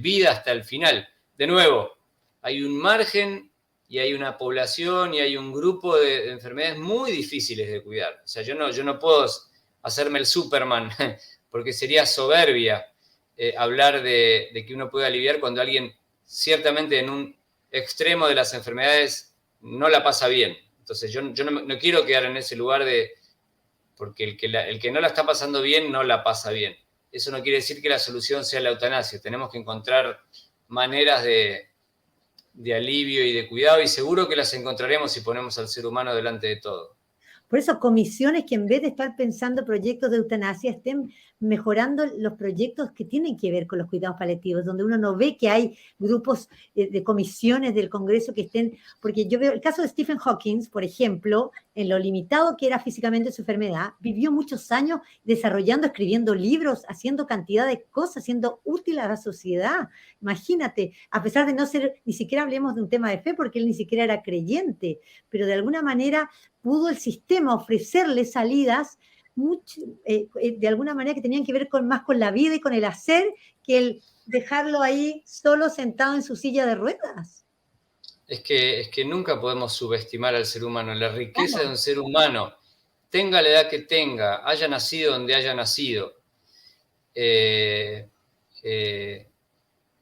vida hasta el final. De nuevo, hay un margen y hay una población y hay un grupo de enfermedades muy difíciles de cuidar. O sea, yo no puedo hacerme el Superman porque sería soberbia hablar de que uno puede aliviar cuando alguien ciertamente en un extremo de las enfermedades no la pasa bien. Entonces yo no quiero quedar en ese lugar porque el que no la está pasando bien no la pasa bien. Eso no quiere decir que la solución sea la eutanasia. Tenemos que encontrar maneras de alivio y de cuidado, y seguro que las encontraremos si ponemos al ser humano delante de todo. Por eso, comisiones que en vez de estar pensando proyectos de eutanasia, estén mejorando los proyectos que tienen que ver con los cuidados paliativos, donde uno no ve que hay grupos de comisiones del Congreso que estén, porque yo veo el caso de Stephen Hawking, por ejemplo, en lo limitado que era físicamente su enfermedad, vivió muchos años desarrollando, escribiendo libros, haciendo cantidad de cosas, siendo útil a la sociedad. Imagínate, a pesar de no ser, ni siquiera hablemos de un tema de fe, porque él ni siquiera era creyente, pero de alguna manera pudo el sistema ofrecerle salidas de alguna manera que tenían que ver más con la vida y con el hacer que el dejarlo ahí solo sentado en su silla de ruedas. Es que nunca podemos subestimar al ser humano. La riqueza de un ser humano, tenga la edad que tenga, haya nacido donde haya nacido,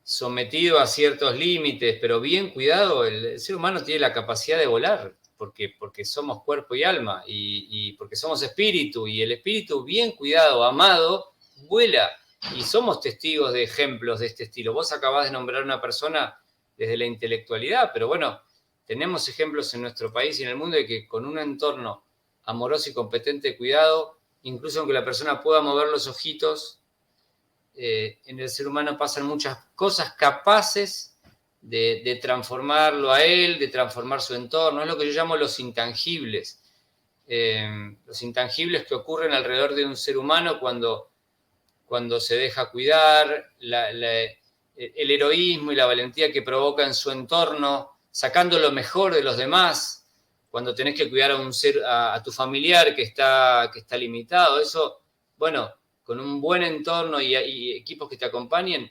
sometido a ciertos límites, pero bien cuidado, el ser humano tiene la capacidad de volar. Porque somos cuerpo y alma, y porque somos espíritu, y el espíritu bien cuidado, amado, vuela, y somos testigos de ejemplos de este estilo. Vos acabás de nombrar una persona desde la intelectualidad, pero bueno, tenemos ejemplos en nuestro país y en el mundo de que con un entorno amoroso y competente de cuidado, incluso aunque la persona pueda mover los ojitos, en el ser humano pasan muchas cosas capaces de transformarlo a él, de transformar su entorno. Es lo que yo llamo los intangibles. Los intangibles que ocurren alrededor de un ser humano cuando se deja cuidar, el heroísmo y la valentía que provoca en su entorno, sacando lo mejor de los demás, cuando tenés que cuidar a tu familiar que está limitado. Eso, bueno, con un buen entorno y equipos que te acompañen,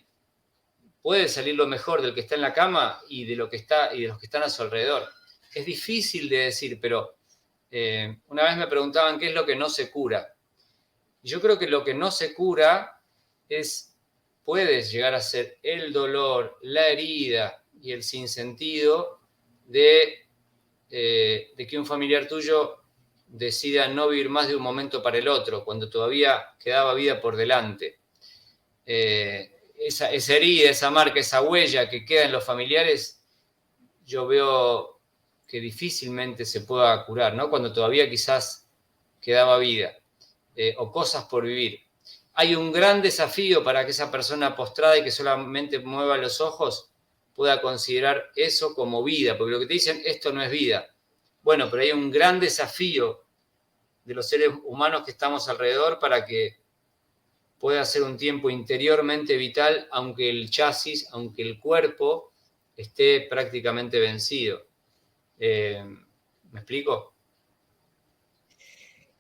puede salir lo mejor del que está en la cama y de los que están a su alrededor. Es difícil de decir, pero una vez me preguntaban qué es lo que no se cura. Y yo creo que lo que no se cura puedes llegar a ser el dolor, la herida y el sinsentido de que un familiar tuyo decida no vivir más de un momento para el otro, cuando todavía quedaba vida por delante. Esa herida, esa marca, esa huella que queda en los familiares, yo veo que difícilmente se pueda curar, ¿no? Cuando todavía quizás quedaba vida o cosas por vivir. Hay un gran desafío para que esa persona postrada y que solamente mueva los ojos pueda considerar eso como vida, porque lo que te dicen, esto no es vida. Bueno, pero hay un gran desafío de los seres humanos que estamos alrededor para que pueda ser un tiempo interiormente vital, aunque el chasis, aunque el cuerpo esté prácticamente vencido. ¿Me explico?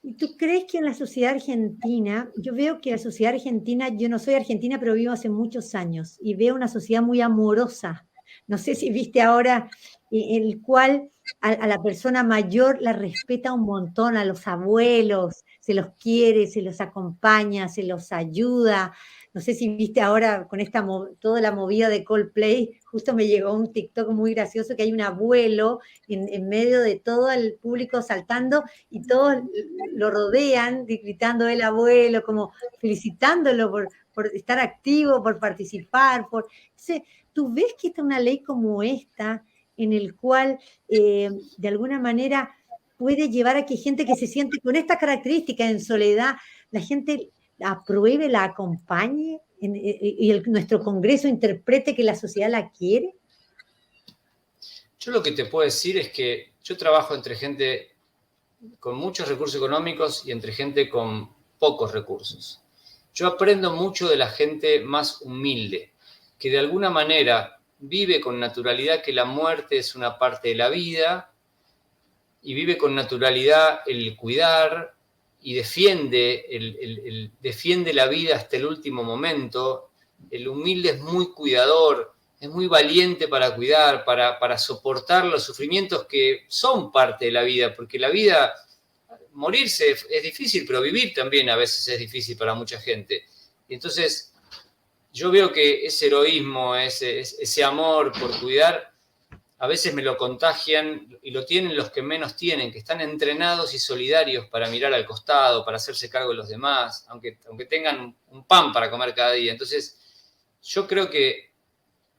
¿Y tú crees que en la sociedad argentina, yo veo que la sociedad argentina, yo no soy argentina, pero vivo hace muchos años y veo una sociedad muy amorosa? No sé si viste ahora el cual a la persona mayor la respeta un montón, a los abuelos, se los quiere, se los acompaña, se los ayuda. No sé si viste ahora con toda la movida de Coldplay, justo me llegó un TikTok muy gracioso que hay un abuelo en medio de todo el público saltando y todos lo rodean gritando el abuelo, como felicitándolo por estar activo, por participar. ¿Tú ves que está una ley como esta en el cual de alguna manera puede llevar a que gente que se siente con estas características en soledad, la gente la apruebe, la acompañe y nuestro Congreso interprete que la sociedad la quiere? Yo lo que te puedo decir es que yo trabajo entre gente con muchos recursos económicos y entre gente con pocos recursos. Yo aprendo mucho de la gente más humilde, que de alguna manera vive con naturalidad que la muerte es una parte de la vida y vive con naturalidad el cuidar y defiende la vida hasta el último momento. El humilde es muy cuidador, es muy valiente para cuidar, para soportar los sufrimientos que son parte de la vida, porque la vida, morirse es difícil, pero vivir también a veces es difícil para mucha gente. Y entonces yo veo que ese heroísmo, ese amor por cuidar, a veces me lo contagian y lo tienen los que menos tienen, que están entrenados y solidarios para mirar al costado, para hacerse cargo de los demás, aunque tengan un pan para comer cada día. Entonces, yo creo que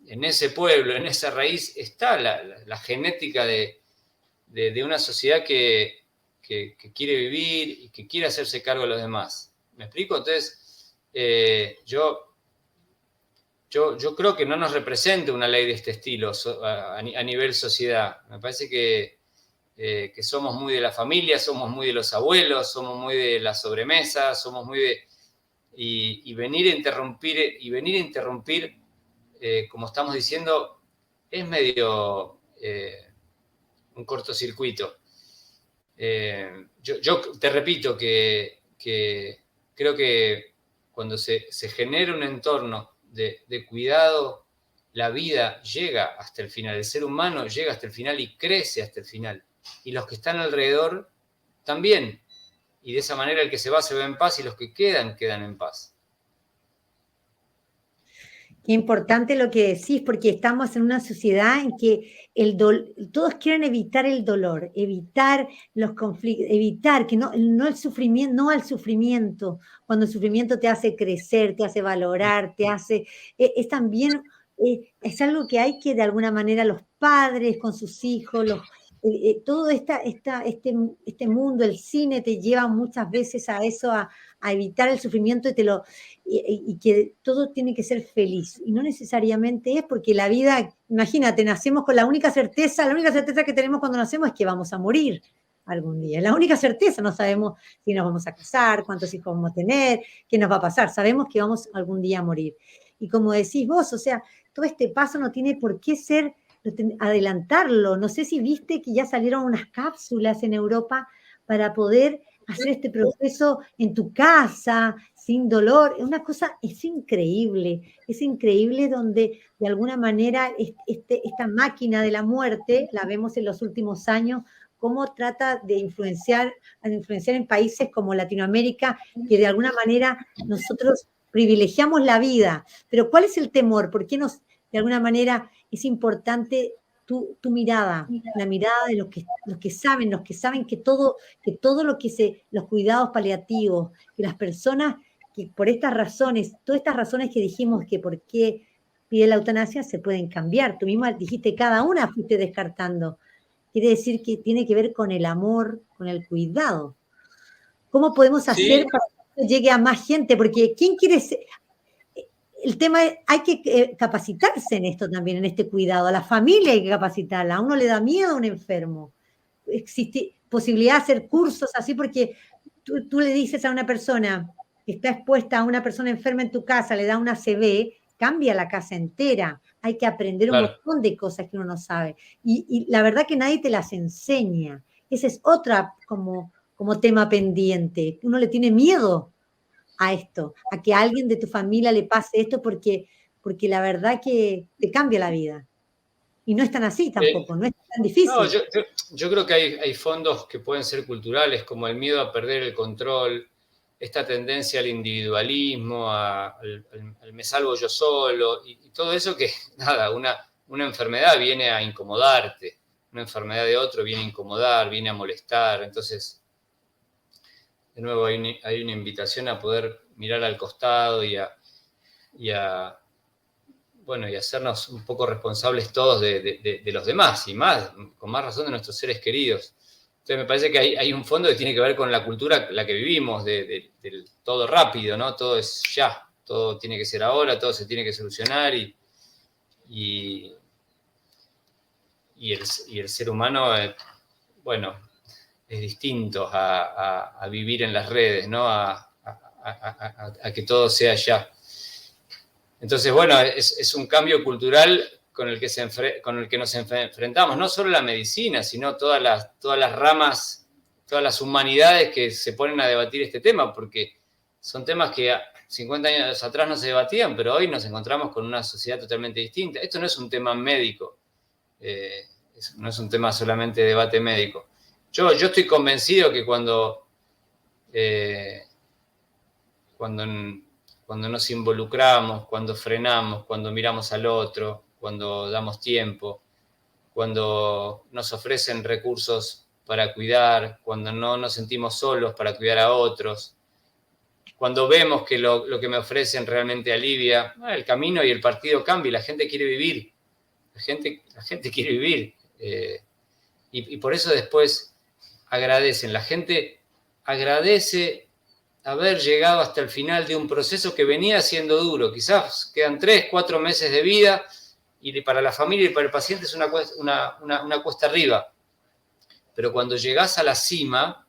en ese pueblo, en esa raíz, está la genética de una sociedad que quiere vivir y que quiere hacerse cargo de los demás. ¿Me explico? Entonces, yo creo que no nos representa una ley de este estilo a nivel sociedad. Me parece que somos muy de la familia, somos muy de los abuelos, somos muy de la sobremesa, somos muy de... Y venir a interrumpir, como estamos diciendo, es medio un cortocircuito. Yo te repito que creo que cuando se genera un entorno de cuidado, la vida llega hasta el final, el ser humano llega hasta el final y crece hasta el final. Y los que están alrededor también. Y de esa manera el que se va en paz y los que quedan en paz. Qué importante lo que decís, porque estamos en una sociedad en que todos quieren evitar el dolor, evitar los conflictos, evitar que no el sufrimiento, no al sufrimiento, cuando el sufrimiento te hace crecer, te hace valorar, es también es algo que hay que de alguna manera los padres con sus hijos, todo este mundo, el cine te lleva muchas veces a eso, a evitar el sufrimiento y que todo tiene que ser feliz. Y no necesariamente es porque la vida, imagínate, nacemos con la única certeza que tenemos cuando nacemos es que vamos a morir algún día. La única certeza, no sabemos si nos vamos a casar, cuántos hijos vamos a tener, qué nos va a pasar. Sabemos que vamos algún día a morir. Y como decís vos, o sea, todo este paso no tiene por qué ser adelantarlo. No sé si viste que ya salieron unas cápsulas en Europa para poder hacer este proceso en tu casa, sin dolor. Es increíble donde de alguna manera esta máquina de la muerte, la vemos en los últimos años, cómo trata de influenciar en países como Latinoamérica, que de alguna manera nosotros privilegiamos la vida. Pero ¿cuál es el temor? ¿Por qué de alguna manera es importante tu mirada, la mirada de los que saben que todo los cuidados paliativos, que las personas que por estas razones, todas estas razones que dijimos que por qué pide la eutanasia se pueden cambiar. Tú misma dijiste, cada una fuiste descartando. Quiere decir que tiene que ver con el amor, con el cuidado. ¿Cómo podemos hacer Sí, para que esto llegue a más gente? Porque ¿quién quiere ser? El tema es, hay que capacitarse en esto también, en este cuidado. A la familia hay que capacitarla. A uno le da miedo a un enfermo. Existe posibilidad de hacer cursos así porque tú le dices a una persona que está expuesta a una persona enferma en tu casa, le da una ACV, cambia la casa entera. Hay que aprender un claro. montón de cosas que uno no sabe. Y la verdad que nadie te las enseña. Ese es otra como tema pendiente. Uno le tiene miedo a esto, a que a alguien de tu familia le pase esto porque la verdad que te cambia la vida. Y no es tan así Eh, tampoco, no es tan no, difícil. yo creo que hay fondos que pueden ser culturales, como el miedo a perder el control, esta tendencia al individualismo, al me salvo yo solo, y todo eso que, nada, una enfermedad viene a incomodarte, una enfermedad de otro viene a incomodar, viene a molestar. Entonces, de nuevo, hay una invitación a poder mirar al costado y a bueno, y hacernos un poco responsables todos de los demás, y más, con más razón de nuestros seres queridos. Entonces me parece que hay un fondo que tiene que ver con la cultura la que vivimos, del todo rápido, ¿no? Todo es ya, todo tiene que ser ahora, todo se tiene que solucionar y, y el ser humano, bueno, es distinto a vivir en las redes, ¿no? A que todo sea ya. Entonces, bueno, es un cambio cultural con el que nos enfrentamos, no solo la medicina, sino todas las ramas, todas las humanidades que se ponen a debatir este tema, porque son temas que 50 años atrás no se debatían, pero hoy nos encontramos con una sociedad totalmente distinta. Esto no es un tema médico, no es un tema solamente de debate médico. Yo estoy convencido que cuando nos involucramos, cuando frenamos, cuando miramos al otro, cuando damos tiempo, cuando nos ofrecen recursos para cuidar, cuando no nos sentimos solos para cuidar a otros, cuando vemos que lo que me ofrecen realmente alivia, el camino y el partido cambia y la gente quiere vivir. La gente quiere vivir. Y por eso después agradecen. La gente agradece haber llegado hasta el final de un proceso que venía siendo duro. Quizás quedan 3, 4 meses de vida y para la familia y para el paciente es una cuesta arriba. Pero cuando llegás a la cima,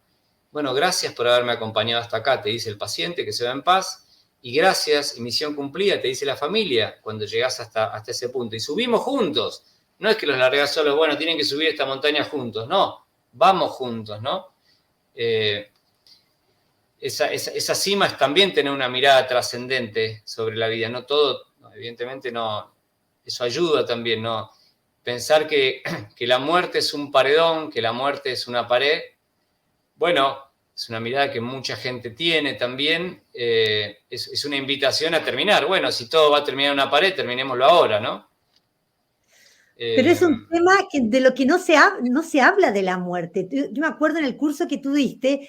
bueno, gracias por haberme acompañado hasta acá, te dice el paciente que se va en paz, y gracias, y misión cumplida, te dice la familia, cuando llegás hasta ese punto. Y subimos juntos. No es que los largás solos, bueno, tienen que subir esta montaña juntos. No, vamos juntos, ¿no? Esa cima es también tener una mirada trascendente sobre la vida. No todo, evidentemente no, eso ayuda también, ¿no? Pensar que la muerte es un paredón, que la muerte es una pared, bueno, es una mirada que mucha gente tiene también, es una invitación a terminar. Bueno, si todo va a terminar en una pared, terminémoslo ahora, ¿no? Pero es un tema de lo que no se habla de la muerte. Yo me acuerdo en el curso que tú diste,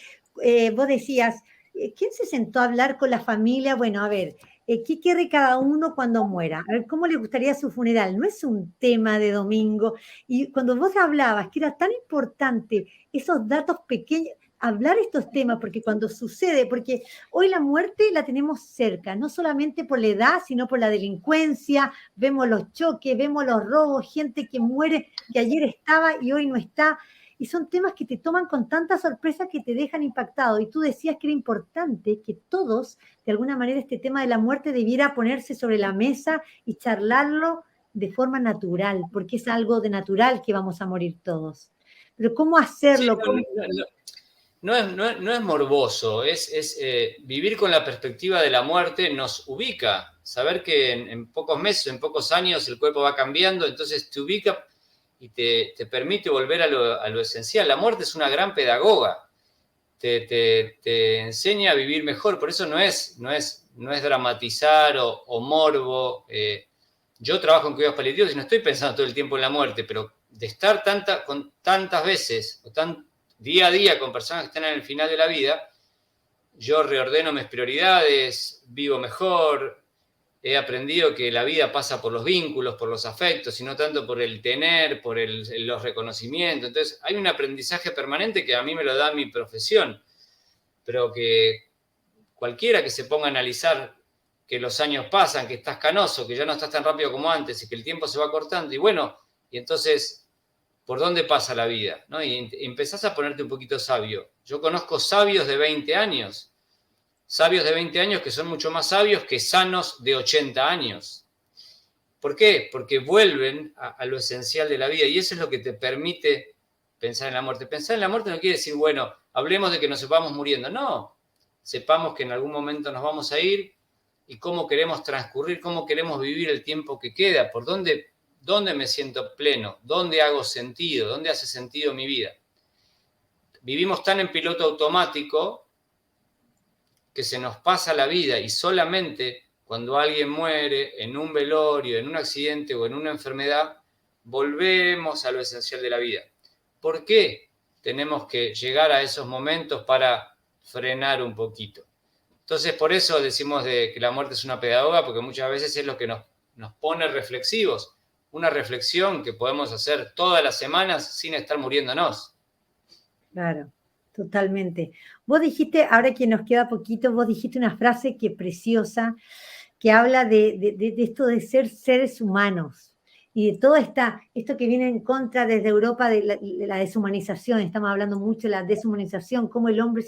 vos decías, ¿quién se sentó a hablar con la familia? Bueno, a ver, ¿Qué quiere cada uno cuando muera? A ver, ¿cómo le gustaría su funeral? No es un tema de domingo. Y cuando vos hablabas que era tan importante esos datos pequeños, hablar estos temas, porque cuando sucede, porque hoy la muerte la tenemos cerca, no solamente por la edad, sino por la delincuencia, vemos los choques, vemos los robos, gente que muere, que ayer estaba y hoy no está. Y son temas que te toman con tanta sorpresa que te dejan impactado. Y tú decías que era importante que todos, de alguna manera, este tema de la muerte debiera ponerse sobre la mesa y charlarlo de forma natural, porque es algo de natural que vamos a morir todos. Pero ¿cómo Sí, hacerlo? ¿Cómo? no es morboso, es vivir con la perspectiva de la muerte nos ubica. Saber que en pocos meses, en pocos años el cuerpo va cambiando, entonces te ubica y te permite volver a lo esencial. La muerte es una gran pedagoga, te enseña a vivir mejor, por eso no es dramatizar o morbo. Yo trabajo en cuidados paliativos y no estoy pensando todo el tiempo en la muerte, pero de estar con tantas veces, día a día con personas que están en el final de la vida, yo reordeno mis prioridades, vivo mejor, he aprendido que la vida pasa por los vínculos, por los afectos, y no tanto por el tener, por los reconocimientos. Entonces, hay un aprendizaje permanente que a mí me lo da mi profesión, pero que cualquiera que se ponga a analizar que los años pasan, que estás canoso, que ya no estás tan rápido como antes y que el tiempo se va cortando, y bueno, y entonces, ¿por dónde pasa la vida? ¿No? Y empezás a ponerte un poquito sabio. Yo conozco sabios de 20 años, que son mucho más sabios que sanos de 80 años. ¿Por qué? Porque vuelven a lo esencial de la vida y eso es lo que te permite pensar en la muerte. Pensar en la muerte no quiere decir, bueno, hablemos de que nos sepamos muriendo. No, sepamos que en algún momento nos vamos a ir y cómo queremos transcurrir, cómo queremos vivir el tiempo que queda, por dónde me siento pleno, dónde hago sentido, dónde hace sentido mi vida. Vivimos tan en piloto automático que se nos pasa la vida y solamente cuando alguien muere en un velorio, en un accidente o en una enfermedad, volvemos a lo esencial de la vida. ¿Por qué tenemos que llegar a esos momentos para frenar un poquito? Entonces, por eso decimos que la muerte es una pedagoga, porque muchas veces es lo que nos pone reflexivos. Una reflexión que podemos hacer todas las semanas sin estar muriéndonos. Claro, totalmente. Vos dijiste, ahora que nos queda poquito, vos dijiste una frase que preciosa, que habla de esto de ser seres humanos y de todo esto que viene en contra desde Europa de la deshumanización. Estamos hablando mucho de la deshumanización, cómo el hombre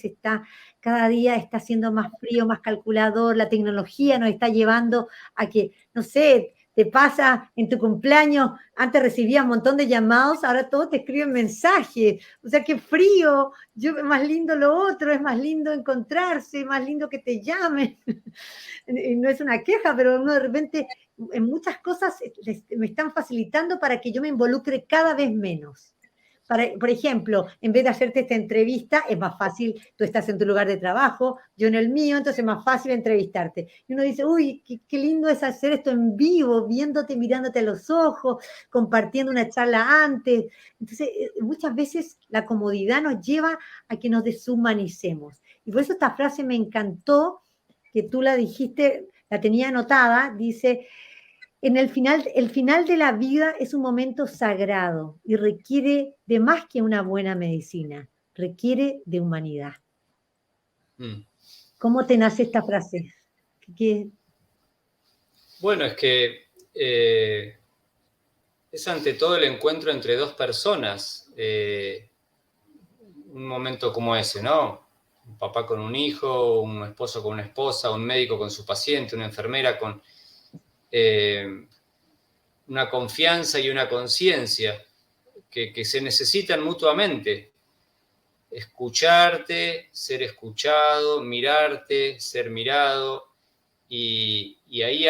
cada día está siendo más frío, más calculador, la tecnología nos está llevando a que, no sé, te pasa en tu cumpleaños, antes recibías un montón de llamados, ahora todos te escriben mensajes, o sea, qué frío, más lindo lo otro, es más lindo encontrarse, más lindo que te llamen. No es una queja, pero uno de repente en muchas cosas me están facilitando para que yo me involucre cada vez menos. Por ejemplo, en vez de hacerte esta entrevista, es más fácil, tú estás en tu lugar de trabajo, yo en el mío, entonces es más fácil entrevistarte. Y uno dice, uy, qué lindo es hacer esto en vivo, viéndote, mirándote a los ojos, compartiendo una charla antes. Entonces, muchas veces la comodidad nos lleva a que nos deshumanicemos. Y por eso esta frase me encantó, que tú la dijiste, la tenía anotada, dice, el final de la vida es un momento sagrado y requiere de más que una buena medicina, requiere de humanidad. ¿Cómo te nace esta frase? Bueno, es que es ante todo el encuentro entre dos personas, un momento como ese, ¿no? Un papá con un hijo, un esposo con una esposa, un médico con su paciente, una enfermera con una confianza y una conciencia que se necesitan mutuamente. Escucharte, ser escuchado, mirarte, ser mirado, y ahí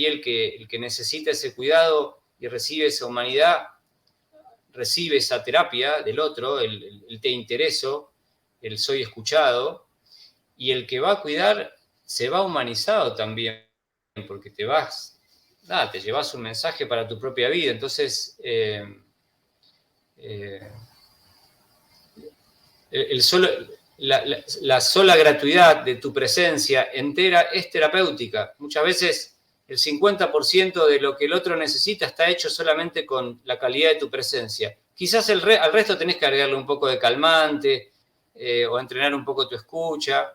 el que necesita ese cuidado y recibe esa humanidad, recibe esa terapia del otro, el te intereso, el soy escuchado, y el que va a cuidar se va humanizado también, porque te llevas un mensaje para tu propia vida. Entonces, el la sola gratuidad de tu presencia entera es terapéutica. Muchas veces el 50% de lo que el otro necesita está hecho solamente con la calidad de tu presencia. Quizás al resto tenés que agregarle un poco de calmante o entrenar un poco tu escucha,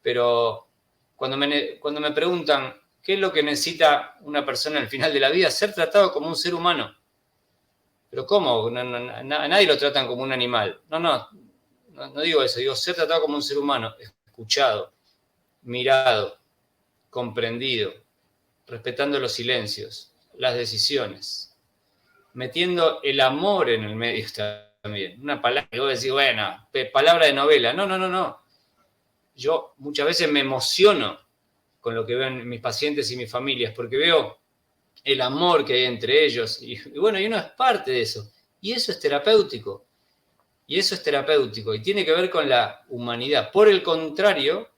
pero cuando me preguntan qué es lo que necesita una persona al final de la vida, ser tratado como un ser humano. ¿Pero cómo? A nadie lo tratan como un animal. No digo eso, digo ser tratado como un ser humano, escuchado, mirado, comprendido, respetando los silencios, las decisiones, metiendo el amor en el medio también. Una palabra que vos decís, bueno, palabra de novela. No. Yo muchas veces me emociono con lo que veo en mis pacientes y mis familias, porque veo el amor que hay entre ellos, y bueno, y uno es parte de eso. Y eso es terapéutico. Y eso es terapéutico y tiene que ver con la humanidad. Por el contrario,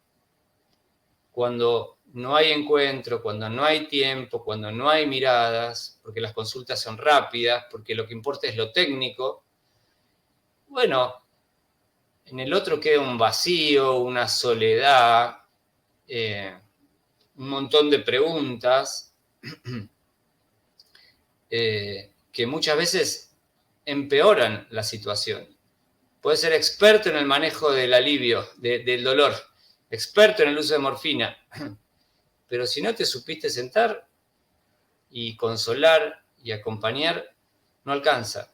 cuando no hay encuentro, cuando no hay tiempo, cuando no hay miradas, porque las consultas son rápidas, porque lo que importa es lo técnico, bueno, en el otro queda un vacío, una soledad, un montón de preguntas que muchas veces empeoran la situación. Puedes ser experto en el manejo del alivio, del dolor, experto en el uso de morfina, pero si no te supiste sentar y consolar y acompañar, no alcanza.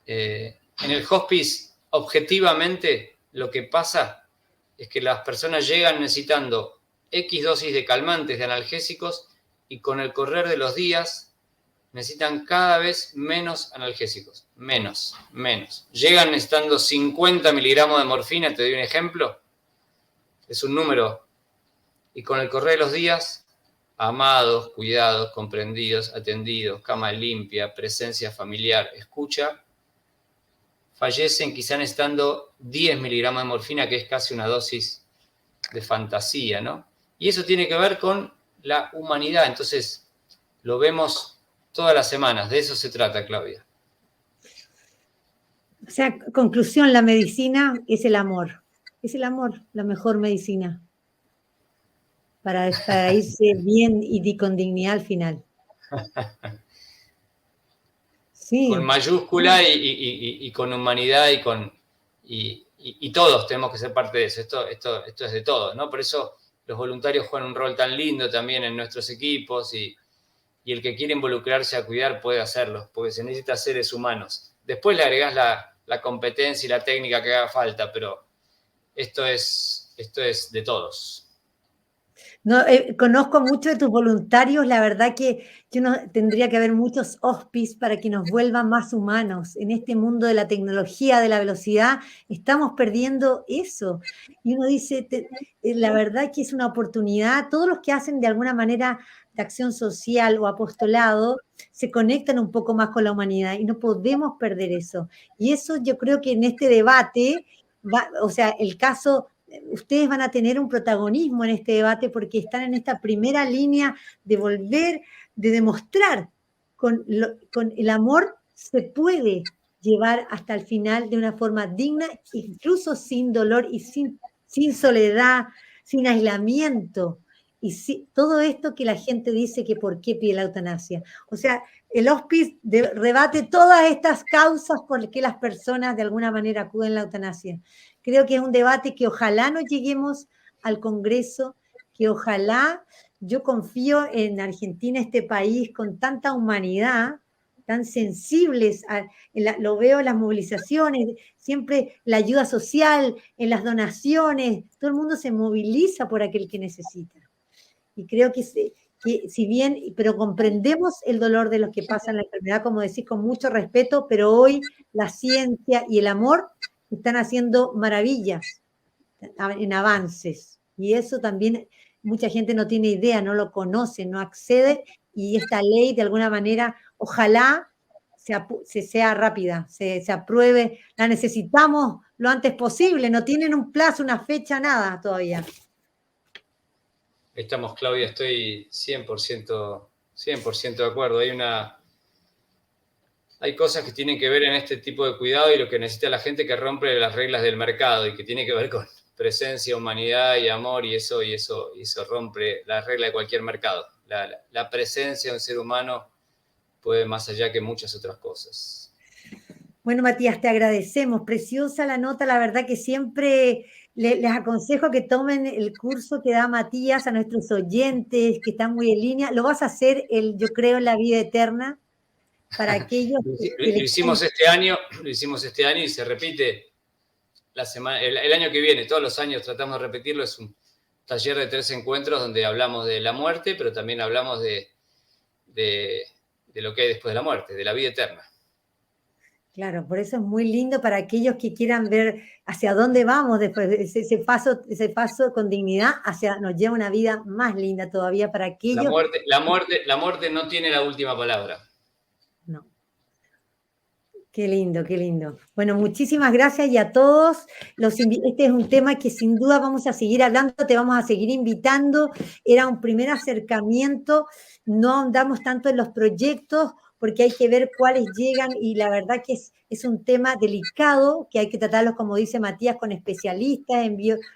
En el hospice, objetivamente, lo que pasa es que las personas llegan necesitando X dosis de calmantes, de analgésicos, y con el correr de los días necesitan cada vez menos analgésicos. Menos. Llegan necesitando 50 miligramos de morfina, te doy un ejemplo. Es un número. Y con el correr de los días, amados, cuidados, comprendidos, atendidos, cama limpia, presencia familiar, escucha, fallecen quizá necesitando 10 miligramos de morfina, que es casi una dosis de fantasía, ¿no? Y eso tiene que ver con la humanidad. Entonces, lo vemos todas las semanas. De eso se trata, Claudia. O sea, conclusión, la medicina es el amor. Es el amor, la mejor medicina. Para irse bien y con dignidad al final. Sí. Con mayúscula y con humanidad y todos tenemos que ser parte de eso. Esto es de todos, ¿no? Por eso los voluntarios juegan un rol tan lindo también en nuestros equipos y el que quiere involucrarse a cuidar puede hacerlo, porque se necesita seres humanos. Después le agregás la competencia y la técnica que haga falta, pero esto es de todos. No, conozco mucho de tus voluntarios, la verdad que tendría que haber muchos hospices para que nos vuelvan más humanos. En este mundo de la tecnología, de la velocidad, estamos perdiendo eso. Y uno dice, la verdad que es una oportunidad, todos los que hacen de alguna manera de acción social o apostolado, se conectan un poco más con la humanidad y no podemos perder eso. Y eso yo creo que en este debate, o sea, el caso... Ustedes van a tener un protagonismo en este debate porque están en esta primera línea de volver, de demostrar con el amor se puede llevar hasta el final de una forma digna, incluso sin dolor y sin soledad, sin aislamiento. Y todo esto que la gente dice que por qué pide la eutanasia. O sea, el hospice rebate todas estas causas por que las personas de alguna manera acuden a la eutanasia. Creo que es un debate que ojalá no lleguemos al Congreso, que ojalá, yo confío en Argentina, este país con tanta humanidad, tan sensibles, lo veo en las movilizaciones, siempre la ayuda social, en las donaciones, todo el mundo se moviliza por aquel que necesita. Y creo que si bien, pero comprendemos el dolor de los que pasan la enfermedad, como decís, con mucho respeto, pero hoy la ciencia y el amor están haciendo maravillas en avances. Y eso también mucha gente no tiene idea, no lo conoce, no accede, y esta ley de alguna manera, ojalá sea rápida, se apruebe, la necesitamos lo antes posible, no tienen un plazo, una fecha, nada todavía. Estamos, Claudia, estoy 100% de acuerdo. Hay hay cosas que tienen que ver en este tipo de cuidado y lo que necesita la gente que rompe las reglas del mercado y que tiene que ver con presencia, humanidad y amor y eso rompe la regla de cualquier mercado. La presencia de un ser humano puede más allá que muchas otras cosas. Bueno, Matías, te agradecemos. Preciosa la nota, la verdad que siempre les aconsejo que tomen el curso que da Matías a nuestros oyentes, que están muy en línea. Lo vas a hacer, yo creo, en la vida eterna, para aquellos que Lo hicimos este año y se repite el año que viene. Todos los años tratamos de repetirlo. Es un taller de 3 encuentros donde hablamos de la muerte, pero también hablamos de lo que hay después de la muerte, de la vida eterna. Claro, por eso es muy lindo para aquellos que quieran ver hacia dónde vamos después, ese paso con dignidad nos lleva a una vida más linda todavía para aquellos. La muerte no tiene la última palabra. No. Qué lindo, qué lindo. Bueno, muchísimas gracias y a todos. Este es un tema que sin duda vamos a seguir hablando, te vamos a seguir invitando. Era un primer acercamiento, no andamos tanto en los proyectos porque hay que ver cuáles llegan y la verdad que es un tema delicado que hay que tratarlo, como dice Matías, con especialistas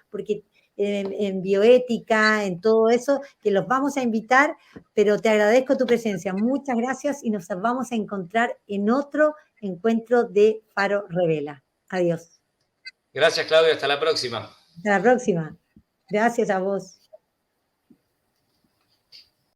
porque en bioética, en todo eso, que los vamos a invitar, pero te agradezco tu presencia. Muchas gracias y nos vamos a encontrar en otro encuentro de Faro Revela. Adiós. Gracias, Claudia. Hasta la próxima. Hasta la próxima. Gracias a vos.